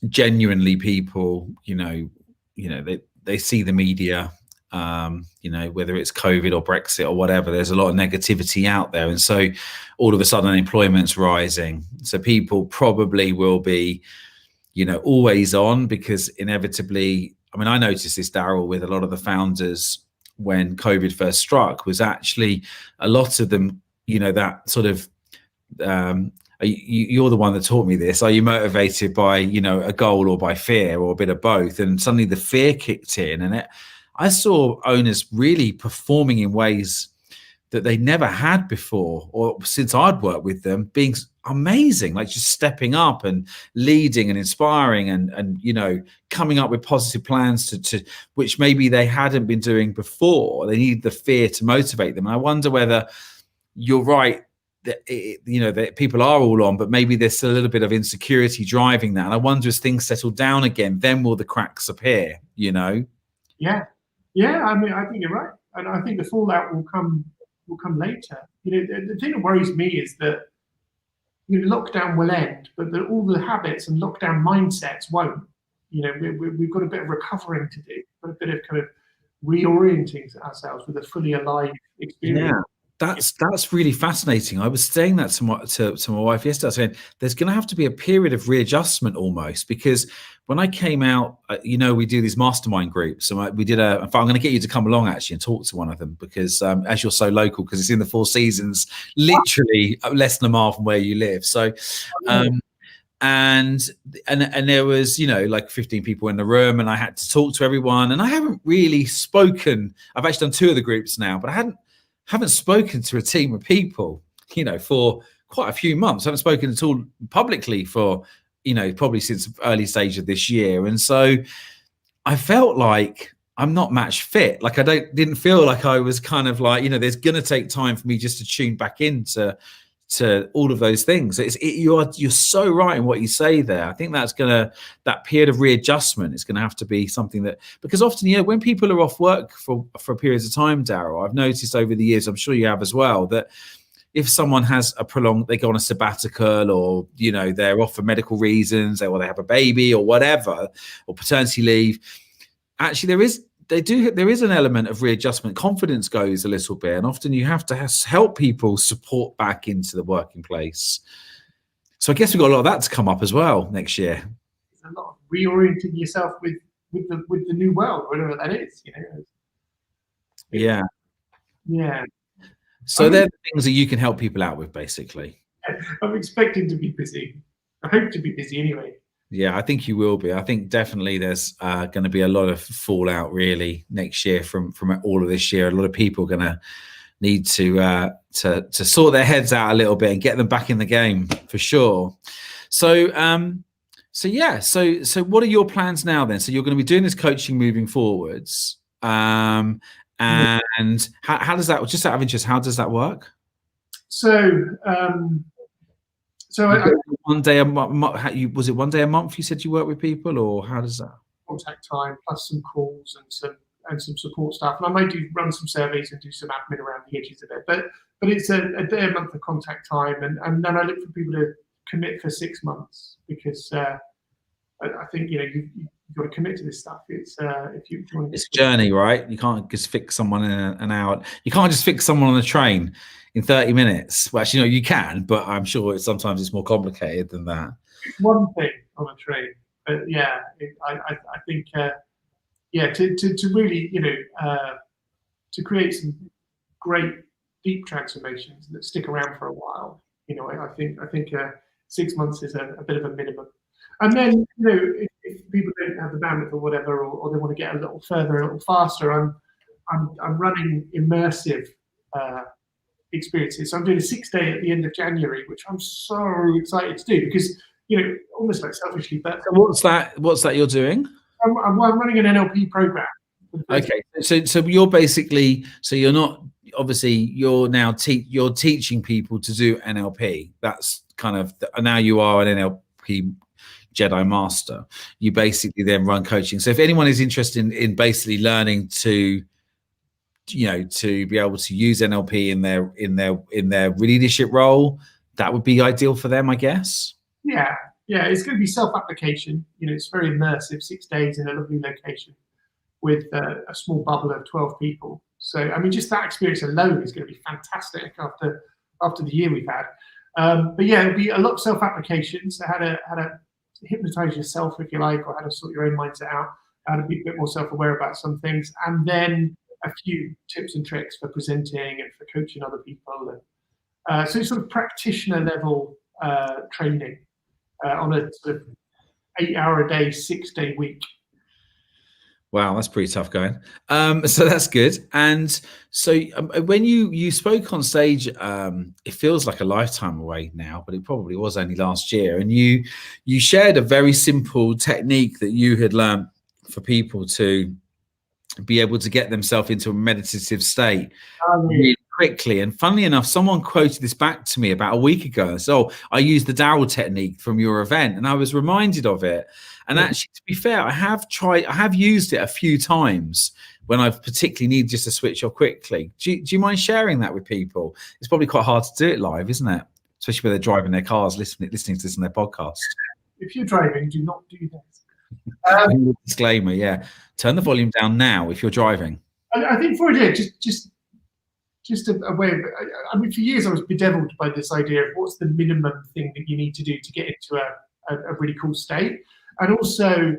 genuinely people, they see the media, whether it's COVID or Brexit or whatever, there's a lot of negativity out there, and so all of a sudden unemployment's rising. So people probably will be, always on, because inevitably, I mean, I noticed this, Daryl, with a lot of the founders when COVID first struck, was actually a lot of them, that sort of, you're the one that taught me this. Are you motivated by, a goal or by fear or a bit of both? And suddenly the fear kicked in, and I saw owners really performing in ways that they never had before, or since I'd worked with them, being amazing, like just stepping up and leading and inspiring and coming up with positive plans to which maybe they hadn't been doing before. They need the fear to motivate them. And I wonder whether you're right that that people are all on, but maybe there's still a little bit of insecurity driving that. And I wonder, as things settle down again, then will the cracks appear? Yeah. I mean, I think you're right, and I think the fallout will come later. The thing that worries me is that lockdown will end, but all the habits and lockdown mindsets won't. We've got a bit of recovering to do, but a bit of kind of reorienting ourselves with a fully alive experience. That's really fascinating. I was saying that to my wife yesterday. I was saying there's going to have to be a period of readjustment almost, because when I came out, we do these mastermind groups, and we did in fact, I'm going to get you to come along actually and talk to one of them, because as you're so local, because it's in the Four Seasons, literally less than a mile from where you live. So, and there was like 15 people in the room, and I had to talk to everyone, and I haven't really spoken. I've actually done 2 of the groups now, but I haven't spoken to a team of people, for quite a few months. I haven't spoken at all publicly for, probably since early stage of this year. And so I felt like I'm not match fit. Like didn't feel like I was kind of like, there's going to take time for me just to tune back into all of those things. You're so right in what you say there. I think that period of readjustment is going to have to be something that, because often, when people are off work for periods of time, Daryl, I've noticed over the years, I'm sure you have as well, that if someone has they go on a sabbatical, or, they're off for medical reasons, or they have a baby or whatever, or paternity leave, actually there is an element of readjustment. Confidence goes a little bit, and often you have to help people support back into the working place. So I guess we've got a lot of that to come up as well next year. It's a lot of reorienting yourself with the new world, whatever that is. Yeah. So they're the things that you can help people out with, basically. I'm expecting to be busy. I hope to be busy anyway. Yeah, I think you will be. I think definitely there's going to be a lot of fallout really next year from all of this year. A lot of people are going to need to sort their heads out a little bit and get them back in the game for sure. So what are your plans now then? So you're going to be doing this coaching moving forwards. And how does that, just out of interest, how does that work? So one day a month. Was it one day a month you said you work with people, or how does that? Contact time plus some calls and some support stuff, and I might run some surveys and do some admin around the edges of it. But it's a day a month of contact time, and then I look for people to commit for 6 months, because I think you've got to commit to this stuff. It's if you want to, it's a journey, right? You can't just fix someone in an hour. You can't just fix someone on a train in 30 minutes. Well, actually, you can, but I'm sure sometimes it's more complicated than that. It's one thing on a train, but I think to really to create some great deep transformations that stick around for a while. I think 6 months is a bit of a minimum. And then, if people don't have the bandwidth or whatever, or they want to get a little further, a little faster, I'm running immersive experiences. So I'm doing a 6-day at the end of January, which I'm so excited to do, because almost like selfishly. But what's that you're doing? I'm running an NLP program. Okay, so you're basically, you're not, obviously you're now you're teaching people to do NLP. That's kind of now you are an NLP Jedi Master. You basically then run coaching. So if anyone is interested in basically learning to be able to use NLP in their leadership role, that would be ideal for them, I guess. Yeah, it's going to be self-application. It's very immersive, 6 days in a lovely location with a small bubble of 12 people. So I mean, just that experience alone is going to be fantastic after the year we've had. But yeah, it'll be a lot of self-application. So how to hypnotize yourself, if you like, or how to sort your own mindset out, how to be a bit more self-aware about some things, and then a few tips and tricks for presenting and for coaching other people. And so it's sort of practitioner level training on a sort of 8-hour-a-day, 6-day week. Wow, that's pretty tough going. So that's good. And so when you spoke on stage, it feels like a lifetime away now, but it probably was only last year. And you shared a very simple technique that you had learned for people to be able to get themselves into a meditative state really quickly. And funnily enough, someone quoted this back to me about a week ago. So I used the Daryl technique from your event, and I was reminded of it. And actually, to be fair, I have used it a few times when I've particularly needed just to switch off quickly. Do you mind sharing that with people? It's probably quite hard to do it live, isn't it? Especially when they're driving their cars, listening to this on their podcast. If you're driving, do not do this. Disclaimer, yeah. Turn the volume down now if you're driving. I think for a day, just just a way of, I mean, for years I was bedeviled by this idea of what's the minimum thing that you need to do to get into a really cool state. And also,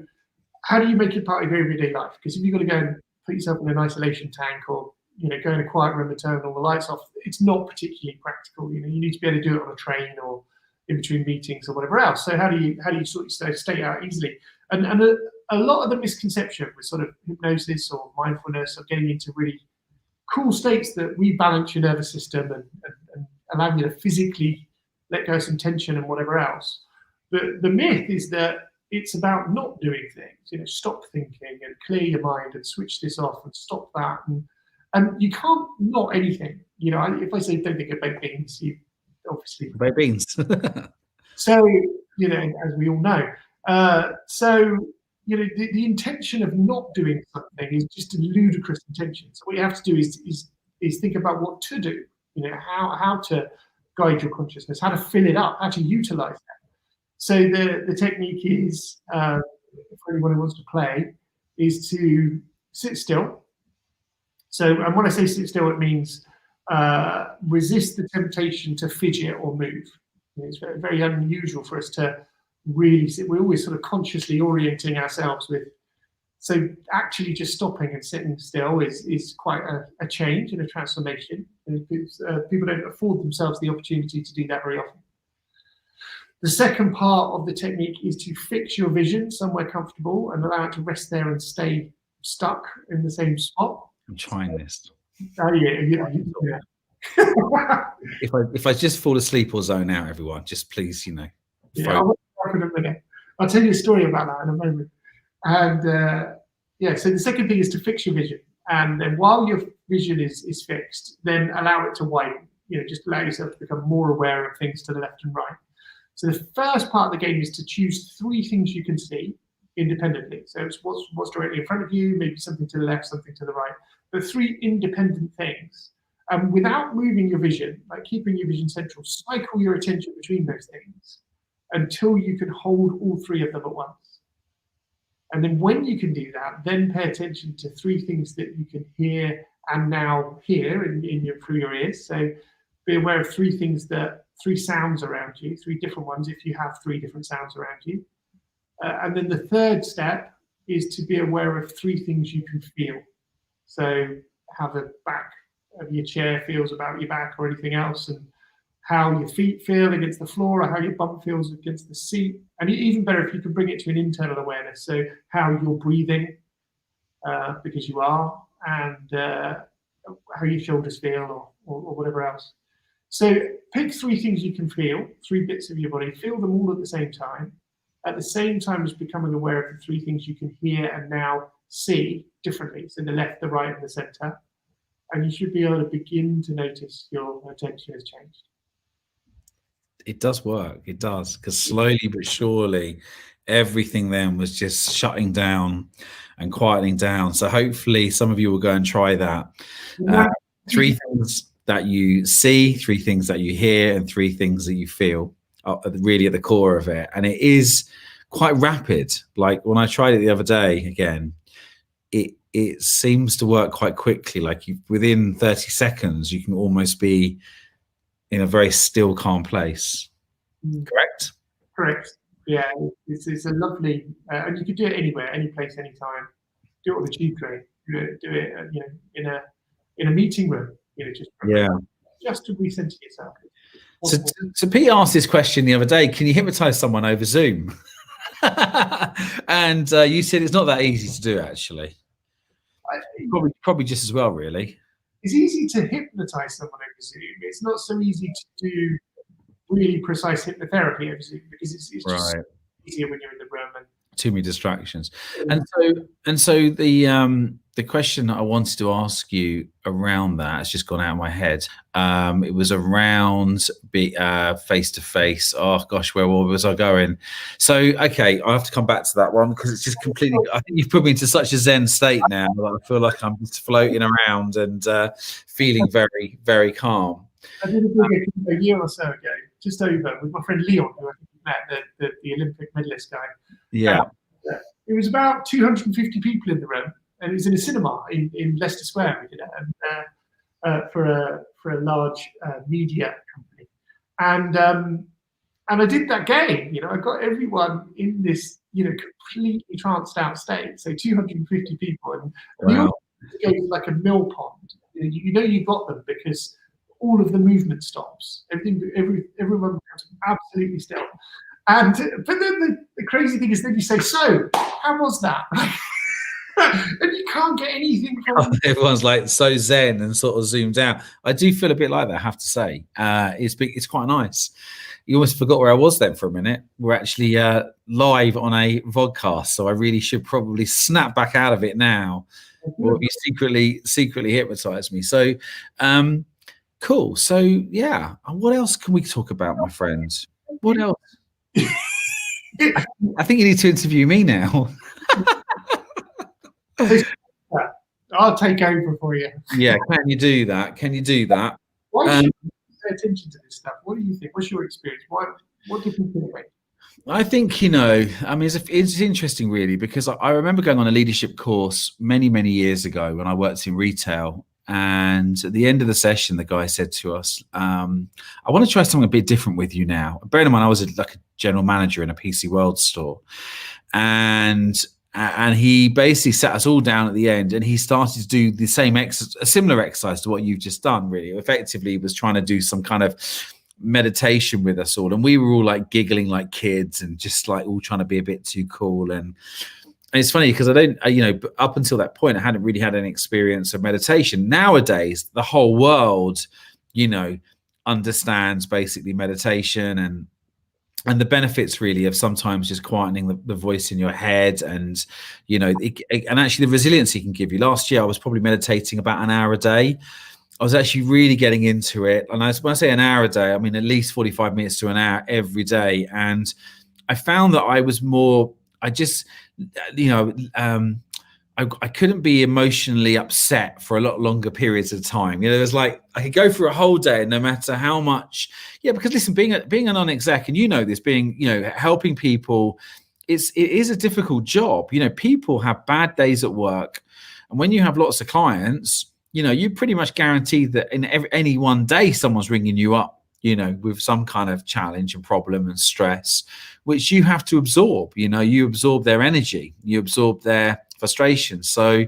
how do you make it part of your everyday life? Because if you've got to go and put yourself in an isolation tank, or go in a quiet room and turn all the lights off, it's not particularly practical. You need to be able to do it on a train or in between meetings or whatever else. So how do you sort your state out easily? And a lot of the misconception with sort of hypnosis or mindfulness, or getting into really cool states that rebalance your nervous system and allow you to physically let go of some tension and whatever else. The myth is that it's about not doing things. Stop thinking and clear your mind and switch this off and stop that. And you can't not anything. If I say don't think of baked beans, you obviously baked beans. So as we all know, the intention of not doing something is just a ludicrous intention. So what you have to do is think about what to do. How to guide your consciousness, how to fill it up, how to utilize that. So the technique is, for anyone who wants to play, is to sit still. So, and when I say sit still, it means resist the temptation to fidget or move. It's very, very unusual for us to really sit. We're always sort of consciously orienting ourselves with. So actually just stopping and sitting still is quite a change and a transformation. People don't afford themselves the opportunity to do that very often. The second part of the technique is to fix your vision somewhere comfortable and allow it to rest there and stay stuck in the same spot. I'm trying this. Oh yeah. If I just fall asleep or zone out, everyone, just please, I'll tell you a story about that in a moment. And so the second thing is to fix your vision. And then while your vision is fixed, then allow it to widen. Just allow yourself to become more aware of things to the left and right. So the first part of the game is to choose 3 things you can see independently. So it's what's directly in front of you, maybe something to the left, something to the right, but 3 independent things. And without moving your vision, like keeping your vision central, cycle your attention between those things until you can hold all 3 of them at once. And then when you can do that, then pay attention to 3 things that you can hear and now hear through your ears. So be aware of 3 things 3 sounds around you, 3 different ones if you have 3 different sounds around you. And then the third step is to be aware of 3 things you can feel. So how the back of your chair feels about your back or anything else, and how your feet feel against the floor, or how your bum feels against the seat. And even better if you can bring it to an internal awareness. So how you're breathing, because you are, and how your shoulders feel or whatever else. So pick 3 things you can feel, 3 bits of your body, feel them all at the same time as becoming aware of the 3 things you can hear and now see differently. So the left, the right, and the center. And you should be able to begin to notice your attention has changed. It does work. It does, because slowly but surely, everything then was just shutting down and quieting down. So hopefully some of you will go and try that. 3 things that you see, 3 things that you hear, and 3 things that you feel are really at the core of it. And it is quite rapid. Like when I tried it the other day again, it seems to work quite quickly. Like within 30 seconds, you can almost be in a very still, calm place. Correct? Correct. Yeah, it's a lovely, and you can do it anywhere, any place, anytime. Do it on the tube train. Do it, in a meeting room. Just to recenter yourself. So Pete asked this question the other day: can you hypnotize someone over Zoom? And you said it's not that easy to do, actually. Probably just as well, really. It's easy to hypnotize someone over Zoom. It's not so easy to do really precise hypnotherapy over Zoom, because it's just easier when you're in the room and too many distractions. And so the question that I wanted to ask you around that has just gone out of my head. It was around face to face. Oh gosh, where was I going? So okay, I have to come back to that one, because it's just completely. I think you've put me into such a zen state now that I feel like I'm just floating around and feeling very, very calm. I did a year or so ago, just over, with my friend Leon, who I think you met, the Olympic medalist guy. Yeah. It was about 250 people in the room, and it was in a cinema in Leicester Square. We did it, for a large media company, and I did that game. I got everyone in this completely tranced out state. So 250 people, and the audience goes like a mill pond. You got them because all of the movement stops. Everyone becomes absolutely still. But then the crazy thing is, then you say, "So, how was that?" And you can't get anything from it. Everyone's like so zen and sort of zoomed out. I do feel a bit like that, I have to say. It's quite nice. You almost forgot where I was then for a minute. We're actually live on a vodcast, so I really should probably snap back out of it now, or you secretly hypnotize me. So, cool. So, yeah. What else can we talk about, my friends? What else? I think you need to interview me now. I'll take over for you. Yeah, can you do that? Why should you pay attention to this stuff? What do you think? What's your experience? What do people think about it? I think, it's interesting really, because I remember going on a leadership course many, many years ago when I worked in retail. And at the end of the session, the guy said to us, I want to try something a bit different with you now. Bearing in mind, I was like a general manager in a PC World store. And he basically sat us all down at the end, and he started to do the same a similar exercise to what you've just done, really. Effectively, he was trying to do some kind of meditation with us all, and we were all like giggling like kids and just like all trying to be a bit too cool. And it's funny because up until that point, I hadn't really had any experience of meditation. Nowadays, the whole world, understands basically meditation and the benefits really of sometimes just quietening the voice in your head, and and actually the resilience it can give you. Last year I was probably meditating about an hour a day. I was actually really getting into it, and when I say an hour a day, I mean at least 45 minutes to an hour every day. And I found that I was more, I just I couldn't be emotionally upset for a lot longer periods of time. It was like I could go through a whole day, no matter how much. Yeah, because listen, being a non-exec, and this, being helping people, it is a difficult job. People have bad days at work, and when you have lots of clients, you pretty much guaranteed that in any one day someone's ringing you up, with some kind of challenge and problem and stress, which you have to absorb. You absorb their energy, you absorb their frustration. So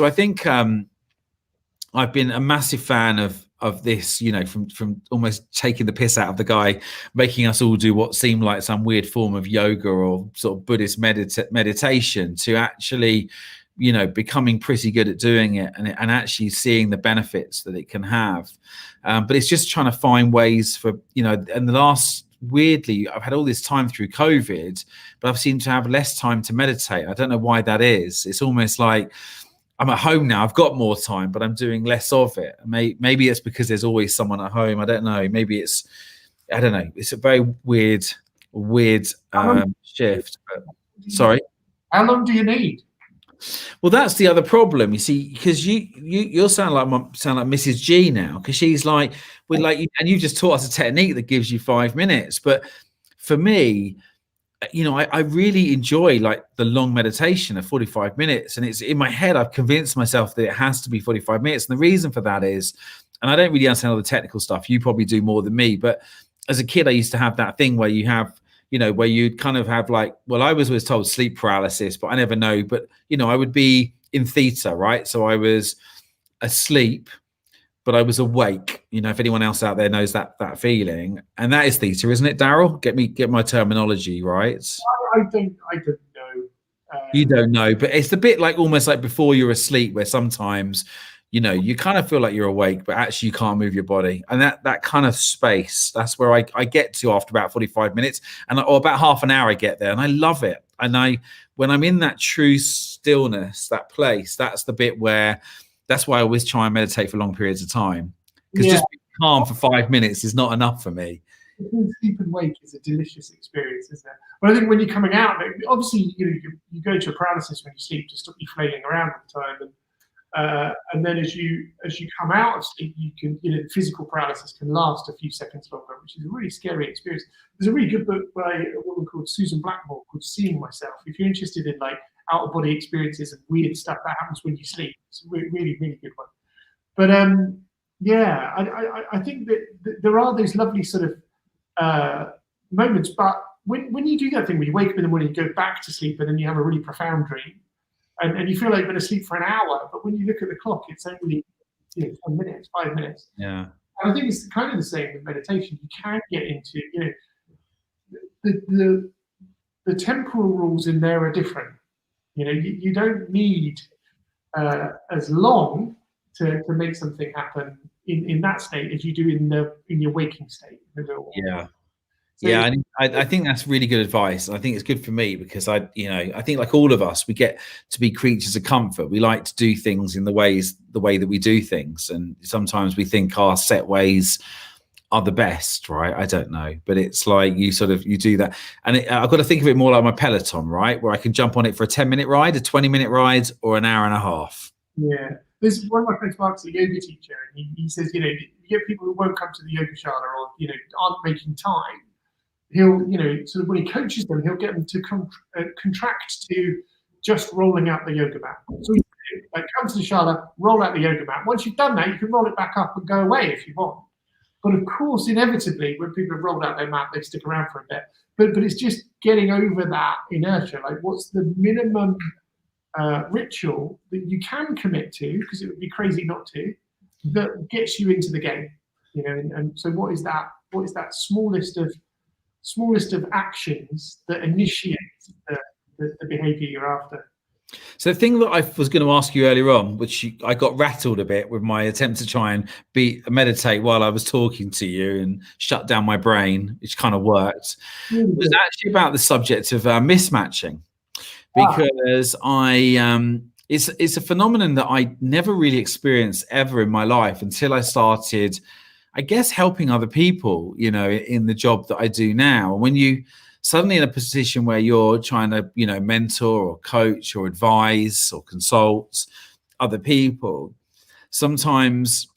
I think I've been a massive fan of this, from almost taking the piss out of the guy, making us all do what seemed like some weird form of yoga or sort of Buddhist meditation, to actually becoming pretty good at doing it and actually seeing the benefits that it can have. But it's just trying to find ways for, and the last, weirdly, I've had all this time through COVID, but I've seemed to have less time to meditate. I don't know why that is. It's almost like I'm at home now. I've got more time, but I'm doing less of it. Maybe it's because there's always someone at home. I don't know. Maybe I don't know. It's a very weird shift. But, sorry. How long do you need? Well, that's the other problem, you see, because you sound like Mrs. G now, because she's like, and you just taught us a technique that gives you 5 minutes. But for me, I really enjoy like the long meditation of 45 minutes, and it's in my head. I've convinced myself that it has to be 45 minutes, and the reason for that is, and I don't really understand all the technical stuff. You probably do more than me, but as a kid, I used to have that thing where you have, where you'd kind of have like, well, I was always told sleep paralysis, but I never know. But, I would be in theta, right? So I was asleep, but I was awake. If anyone else out there knows that feeling, and that is theta, isn't it, Daryl? Get my terminology right. I don't know. You don't know, but it's a bit like almost like before you're asleep, where sometimes you kind of feel like you're awake, but actually you can't move your body. And that kind of space, that's where I get to after about 45 minutes, or about half an hour I get there, and I love it. And when I'm in that true stillness, that place, that's the bit that's why I always try and meditate for long periods of time, because just being calm for 5 minutes is not enough for me. Sleep and wake is a delicious experience, isn't it? But I think when you're coming out, obviously you go to a paralysis when you sleep to stop you flailing around all the time, and then as you come out of sleep, you can physical paralysis can last a few seconds longer, which is a really scary experience. There's a really good book by a woman called Susan Blackmore called Seeing Myself. If you're interested in like out of body experiences and weird stuff that happens when you sleep, it's a really, really good one. But Yeah, I think that there are those lovely sort of moments, but when you do that thing where you wake up in the morning, you go back to sleep, and then you have a really profound dream, and you feel like you've been asleep for an hour, but when you look at the clock, it's only 10 minutes, 5 minutes. Yeah. And I think it's kind of the same with meditation. You can get into, the temporal rules in there are different. You don't need as long to make something happen in that state as you do in your waking state. Yeah. So, Yeah, I think that's really good advice. I think it's good for me because I think like all of us, we get to be creatures of comfort. We like to do things in the way that we do things, and sometimes we think our set ways are the best, right? I don't know, but it's like you do that, and I've got to think of it more like my Peloton, right, where I can jump on it for a 10-minute ride, a 20-minute ride, or an hour and a half. Yeah, there's one of my friends, Mark's a yoga teacher, and he says, you get people who won't come to the yoga shala or aren't making time. He'll, sort of when he coaches them, he'll get them to contract to just rolling out the yoga mat. So come to the shala, roll out the yoga mat. Once you've done that, you can roll it back up and go away if you want. But of course, inevitably, when people have rolled out their mat, they stick around for a bit. But it's just getting over that inertia. Like, what's the minimum ritual that you can commit to, because it would be crazy not to, that gets you into the game? And so what is that smallest of actions that initiate the behavior you're after? So the thing that I was going to ask you earlier on, which I got rattled a bit with my attempt to try and meditate while I was talking to you and shut down my brain, which kind of worked, was actually about the subject of mismatching, because it's a phenomenon that I never really experienced ever in my life until I started, I guess, helping other people, in the job that I do now. When you suddenly in a position where you're trying to, mentor or coach or advise or consult other people, sometimes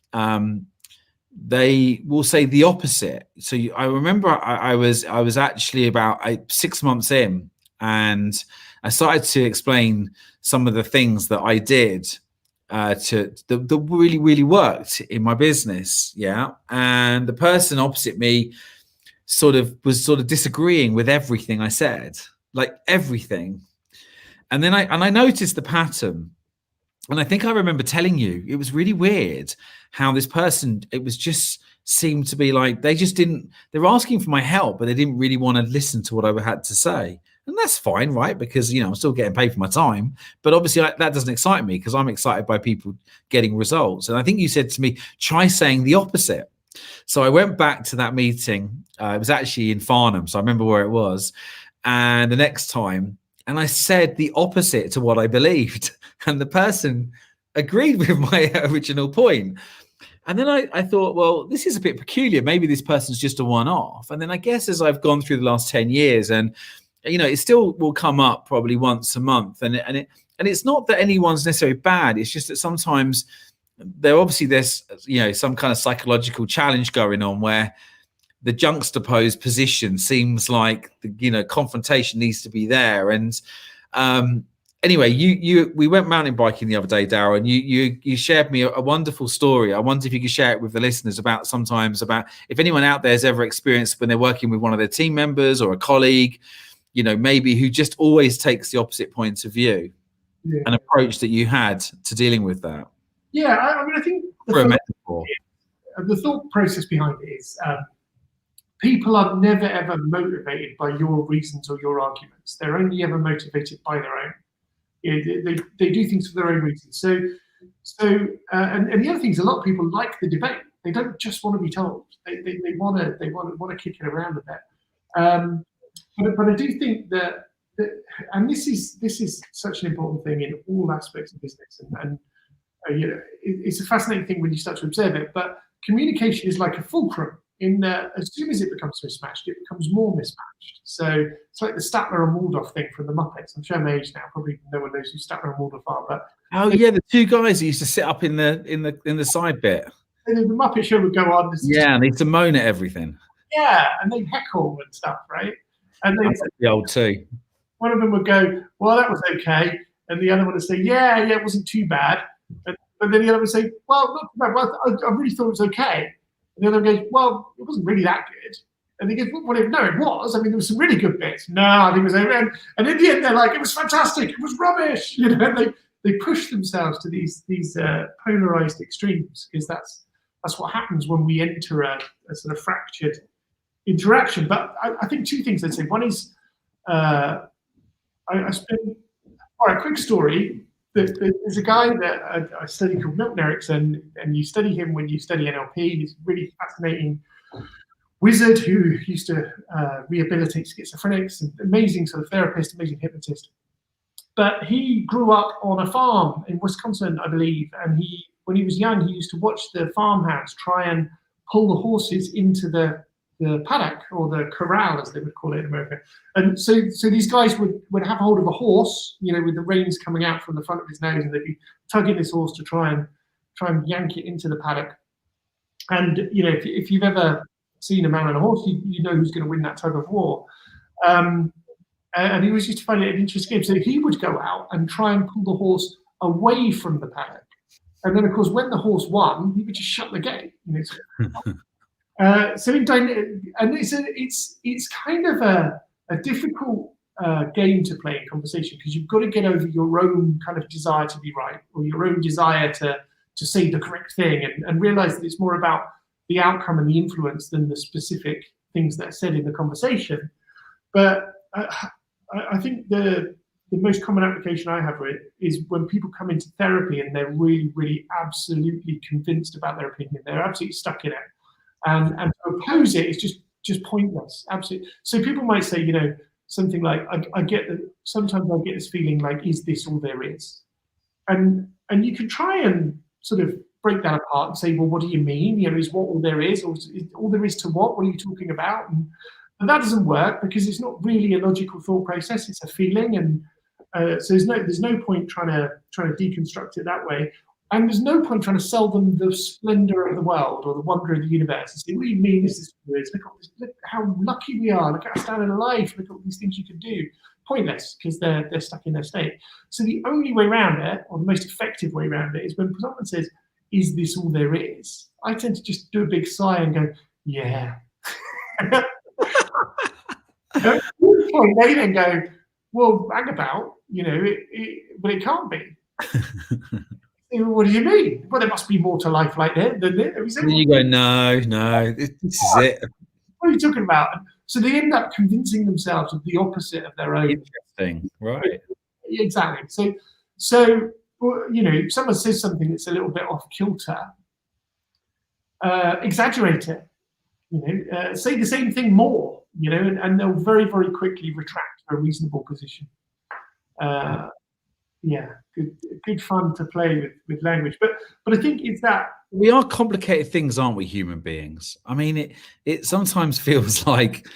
they will say the opposite. So I remember I was actually about 6 months in, and I started to explain some of the things that I did that really, really worked in my business. Yeah. And the person opposite me was disagreeing with everything I said, like everything. And then I noticed the pattern. And I think I remember telling you, it was really weird how this person, it was just seemed to be like, they were asking for my help, but they didn't really want to listen to what I had to say. And that's fine, right? Because, I'm still getting paid for my time. But obviously that doesn't excite me, because I'm excited by people getting results. And I think you said to me, try saying the opposite. So I went back to that meeting. It was actually in Farnham, so I remember where it was. And the next time, and I said the opposite to what I believed. And the person agreed with my original point. And then I thought, well, this is a bit peculiar. Maybe this person's just a one-off. And then I guess as I've gone through the last 10 years, and it still will come up probably once a month. And it's not that anyone's necessarily bad. It's just that sometimes there's some kind of psychological challenge going on where the juxtaposed position seems like the confrontation needs to be there. And anyway, we went mountain biking the other day, Daryl, and you shared me a wonderful story. I wonder if you could share it with the listeners about if anyone out there has ever experienced when they're working with one of their team members or a colleague, maybe who just always takes the opposite point of view, an approach that you had to dealing with that. Yeah, I think the thought process behind it is people are never ever motivated by your reasons or your arguments. They're only ever motivated by their own. They do things for their own reasons. So and the other thing is, a lot of people like the debate. They don't just want to be told. They want to kick it around a bit. But I do think that and this is such an important thing in all aspects of business, and it's a fascinating thing when you start to observe it. But communication is like a fulcrum. As soon as it becomes mismatched, it becomes more mismatched. So it's like the Statler and Waldorf thing from the Muppets. I'm showing my age now. Probably no one knows who Statler and Waldorf are. But the two guys who used to sit up in the side bit. And the Muppet Show would go on. And they used to moan at everything. Yeah, and they'd heckle and stuff, right? And the old two. One of them would go, "Well, that was okay," and the other one would say, "Yeah, it wasn't too bad." And But then the other would say, well, not too bad. Well, I really thought it was okay. And the other goes, well, it wasn't really that good. And he goes, well, no, it was. I mean, there was some really good bits. No, I think it was okay. And in the end, they're like, it was fantastic. It was rubbish. You know, they push themselves to these polarized extremes, because that's what happens when we enter a sort of fractured interaction. But I think two things I'd say. One is, I spent, all right, quick story. There's a guy that I study called Milton Erickson, and you study him when you study NLP. He's a really fascinating wizard who used to rehabilitate schizophrenics, and amazing sort of therapist, amazing hypnotist. But he grew up on a farm in Wisconsin, I believe, and when he was young, he used to watch the farmhands try and pull the horses into the paddock, or the corral, as they would call it in America. And so these guys would have hold of a horse, you know, with the reins coming out from the front of his nose, and they'd be tugging this horse to try and yank it into the paddock. And you know, if you've ever seen a man on a horse, you know who's going to win that tug of war. And he was used to find it an interesting game. So he would go out and try and pull the horse away from the paddock. And then, of course, when the horse won, he would just shut the gate. You know, it's kind of a difficult game to play in conversation, because you've got to get over your own kind of desire to be right, or your own desire to say the correct thing, and realize that it's more about the outcome and the influence than the specific things that are said in the conversation. But I think the most common application I have for it is when people come into therapy and they're really, really absolutely convinced about their opinion. They're absolutely stuck in it. And to oppose it is just pointless. Absolutely. So people might say, you know, something like, sometimes I get this feeling like, is this all there is? And you can try and sort of break that apart and say, well, what do you mean? You know, is what all there is, or is all there is to what? What are you talking about? And that doesn't work, because it's not really a logical thought process. It's a feeling, and so there's no point trying to deconstruct it that way. And there's no point trying to sell them the splendor of the world or the wonder of the universe and say, what do you mean is this what it is? Look how lucky we are. Look at our standard of life. Look at all these things you can do. Pointless, because they're stuck in their state. So the only way around it, or the most effective way around it, is when someone says, is this all there is? I tend to just do a big sigh and go, yeah. At this point, they then go, well, hang about, you know, but it can't be. What do you mean? Well, there must be more to life like that than there. And you go, no, this is it. What are you talking about? So they end up convincing themselves of the opposite of their own. Interesting, right? Exactly. So you know, if someone says something that's a little bit off kilter, exaggerate it. You know, say the same thing more. You know, and they'll very, very quickly retract to a reasonable position. Yeah, good fun to play with language, but I think it's that we are complicated things, aren't we, human beings? I mean, it sometimes feels like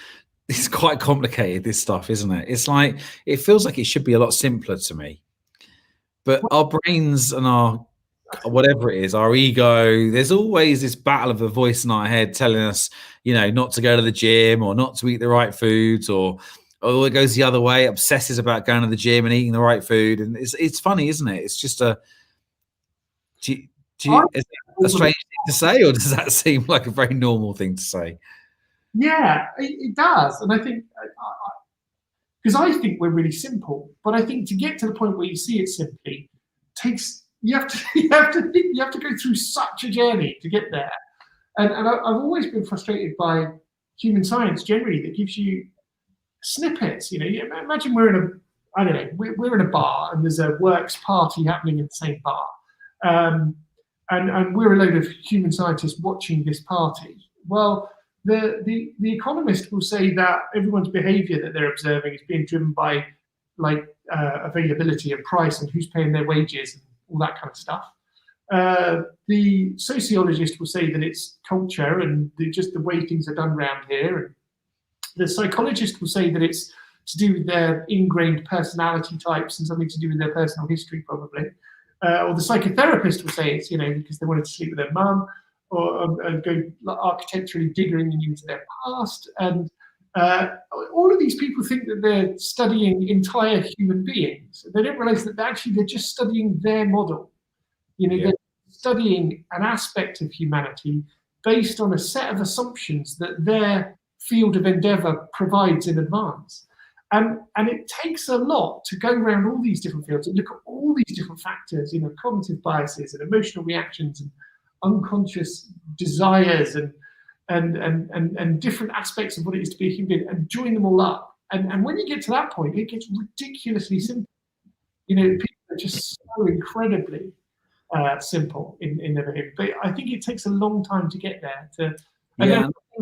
it's quite complicated, this stuff, isn't it? It's like, it feels like it should be a lot simpler to me, but our brains and our whatever it is, our ego, there's always this battle of a voice in our head telling us, you know, not to go to the gym, or not to eat the right foods, or it goes the other way, obsesses about going to the gym and eating the right food. And it's funny, isn't it? It's just is that a strange thing to say, or does that seem like a very normal thing to say? Yeah, it does. And I think, because I think we're really simple, but I think to get to the point where you see it simply you have to go through such a journey to get there. And I've always been frustrated by human science generally, that gives you snippets. You know, imagine we're in a bar, and there's a works party happening in the same bar, and we're a load of human scientists watching this party. Well, the economist will say that everyone's behavior that they're observing is being driven by availability and price, and who's paying their wages and all that kind of stuff. The sociologist will say that it's culture and just the way things are done around here. And the psychologist will say that it's to do with their ingrained personality types and something to do with their personal history, probably. Or the psychotherapist will say it's, you know, because they wanted to sleep with their mum, or go architecturally digging into their past. And all of these people think that they're studying entire human beings. They don't realize that actually they're just studying their model. You know, studying an aspect of humanity based on a set of assumptions that their field of endeavor provides in advance. And it takes a lot to go around all these different fields and look at all these different factors, cognitive biases and emotional reactions and unconscious desires and different aspects of what it is to be a human being, and join them all up. And when you get to that point, it gets ridiculously simple. People are just so incredibly simple in their behavior. But I think it takes a long time to get there.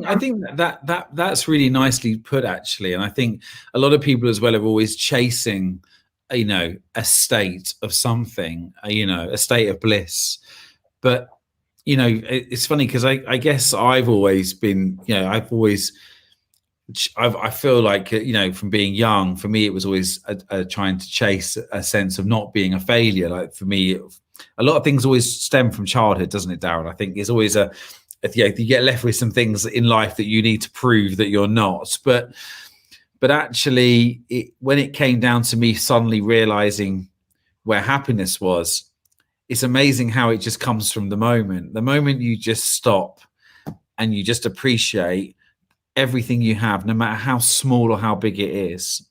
I think that's really nicely put, actually. And I think a lot of people as well are always chasing, a state of something, a state of bliss. But, it's funny because I guess I've always been, I feel like, from being young, for me, it was always trying to chase a sense of not being a failure. Like for me, a lot of things always stem from childhood, doesn't it, Daryl? I think it's always you get left with some things in life that you need to prove that you're not. But actually, when it came down to me suddenly realizing where happiness was, it's amazing how it just comes from the moment you just stop and you just appreciate everything you have, no matter how small or how big it is,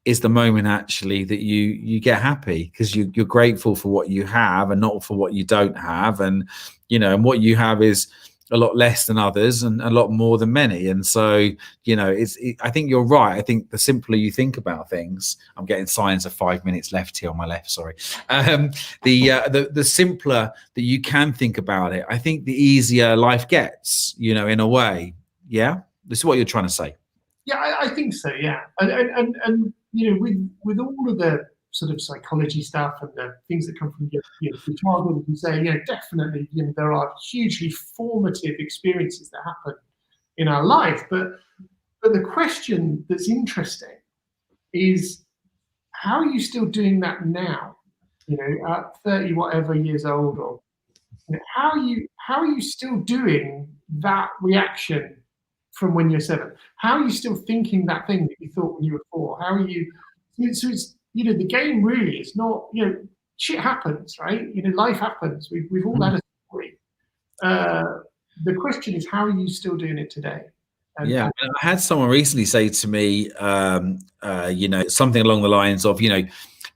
is the moment actually that you get happy, because you're grateful for what you have and not for what you don't have. And, and what you have is a lot less than others and a lot more than many. And so, I think you're right. I think the simpler you think about things, I'm getting signs of 5 minutes left here on my left. Sorry. The simpler that you can think about it, I think the easier life gets, in a way. Yeah. This is what you're trying to say. Yeah, I think so. Yeah. And with all of the sort of psychology stuff and the things that come from your childhood, you say, definitely, there are hugely formative experiences that happen in our life. But the question that's interesting is, how are you still doing that now? At 30 whatever years old, or how are you still doing that reaction from when you're 7? How are you still thinking that thing that you thought when you were 4? How are you? So it's the game really is not, shit happens, right? Life happens. We've all had a story. The question is, how are you still doing it today? I had someone recently say to me, something along the lines of,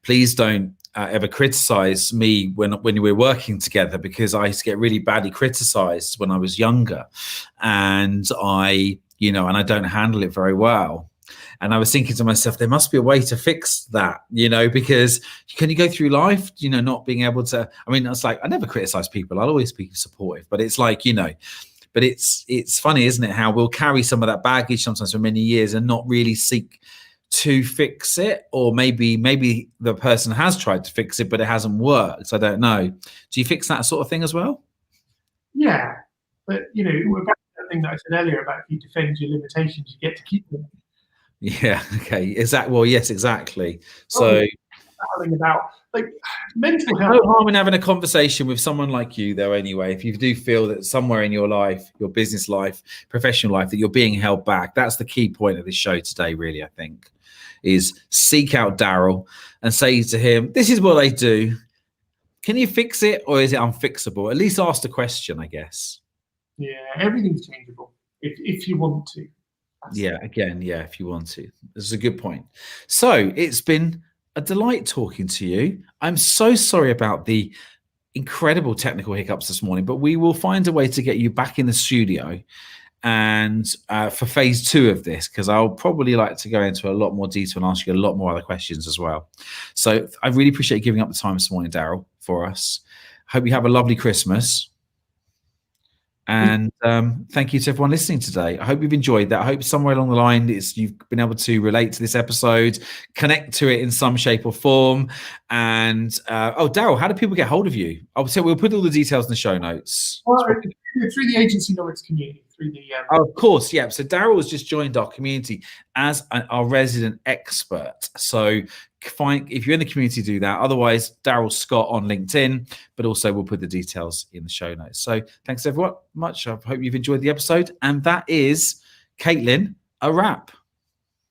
please don't ever criticize me when we're working together, because I used to get really badly criticized when I was younger, and I don't handle it very well. And I was thinking to myself, there must be a way to fix that, because can you go through life, not being able to, it's like, I never criticize people. I'll always be supportive, but it's like, but it's funny, isn't it? How we'll carry some of that baggage sometimes for many years and not really seek to fix it, or maybe the person has tried to fix it, but it hasn't worked. I don't know. Do you fix that sort of thing as well? Yeah, but about that thing that I said earlier about if you defend your limitations, you get to keep them. Yeah. Okay. Well, yes, exactly. So about mental health. No harm in having a conversation with someone like you, though. Anyway, if you do feel that somewhere in your life, your business life, professional life, that you're being held back, that's the key point of this show today. Really, I think, is seek out Daryl and say to him, "This is what I do. Can you fix it, or is it unfixable?" At least ask the question, I guess. Yeah, everything's changeable if you want to. If you want to. This is a good point. So it's been a delight talking to you. I'm so sorry about the incredible technical hiccups this morning, but we will find a way to get you back in the studio and for phase 2 of this, because I'll probably like to go into a lot more detail and ask you a lot more other questions as well. So I really appreciate you giving up the time this morning, Daryl, for us. Hope you have a lovely Christmas. And thank you to everyone listening today. I hope you've enjoyed that. I hope somewhere along the line you've been able to relate to this episode, connect to it in some shape or form. And Daryl, how do people get hold of you? So we'll put all the details in the show notes. Well, through the Agencynomics community. Of course, yeah. So Daryl has just joined our community as our resident expert. So if you're in the community, do that. Otherwise, Daryl Scott on LinkedIn, but also we'll put the details in the show notes. So thanks everyone much. I hope you've enjoyed the episode. And that is, Caitlin, a wrap.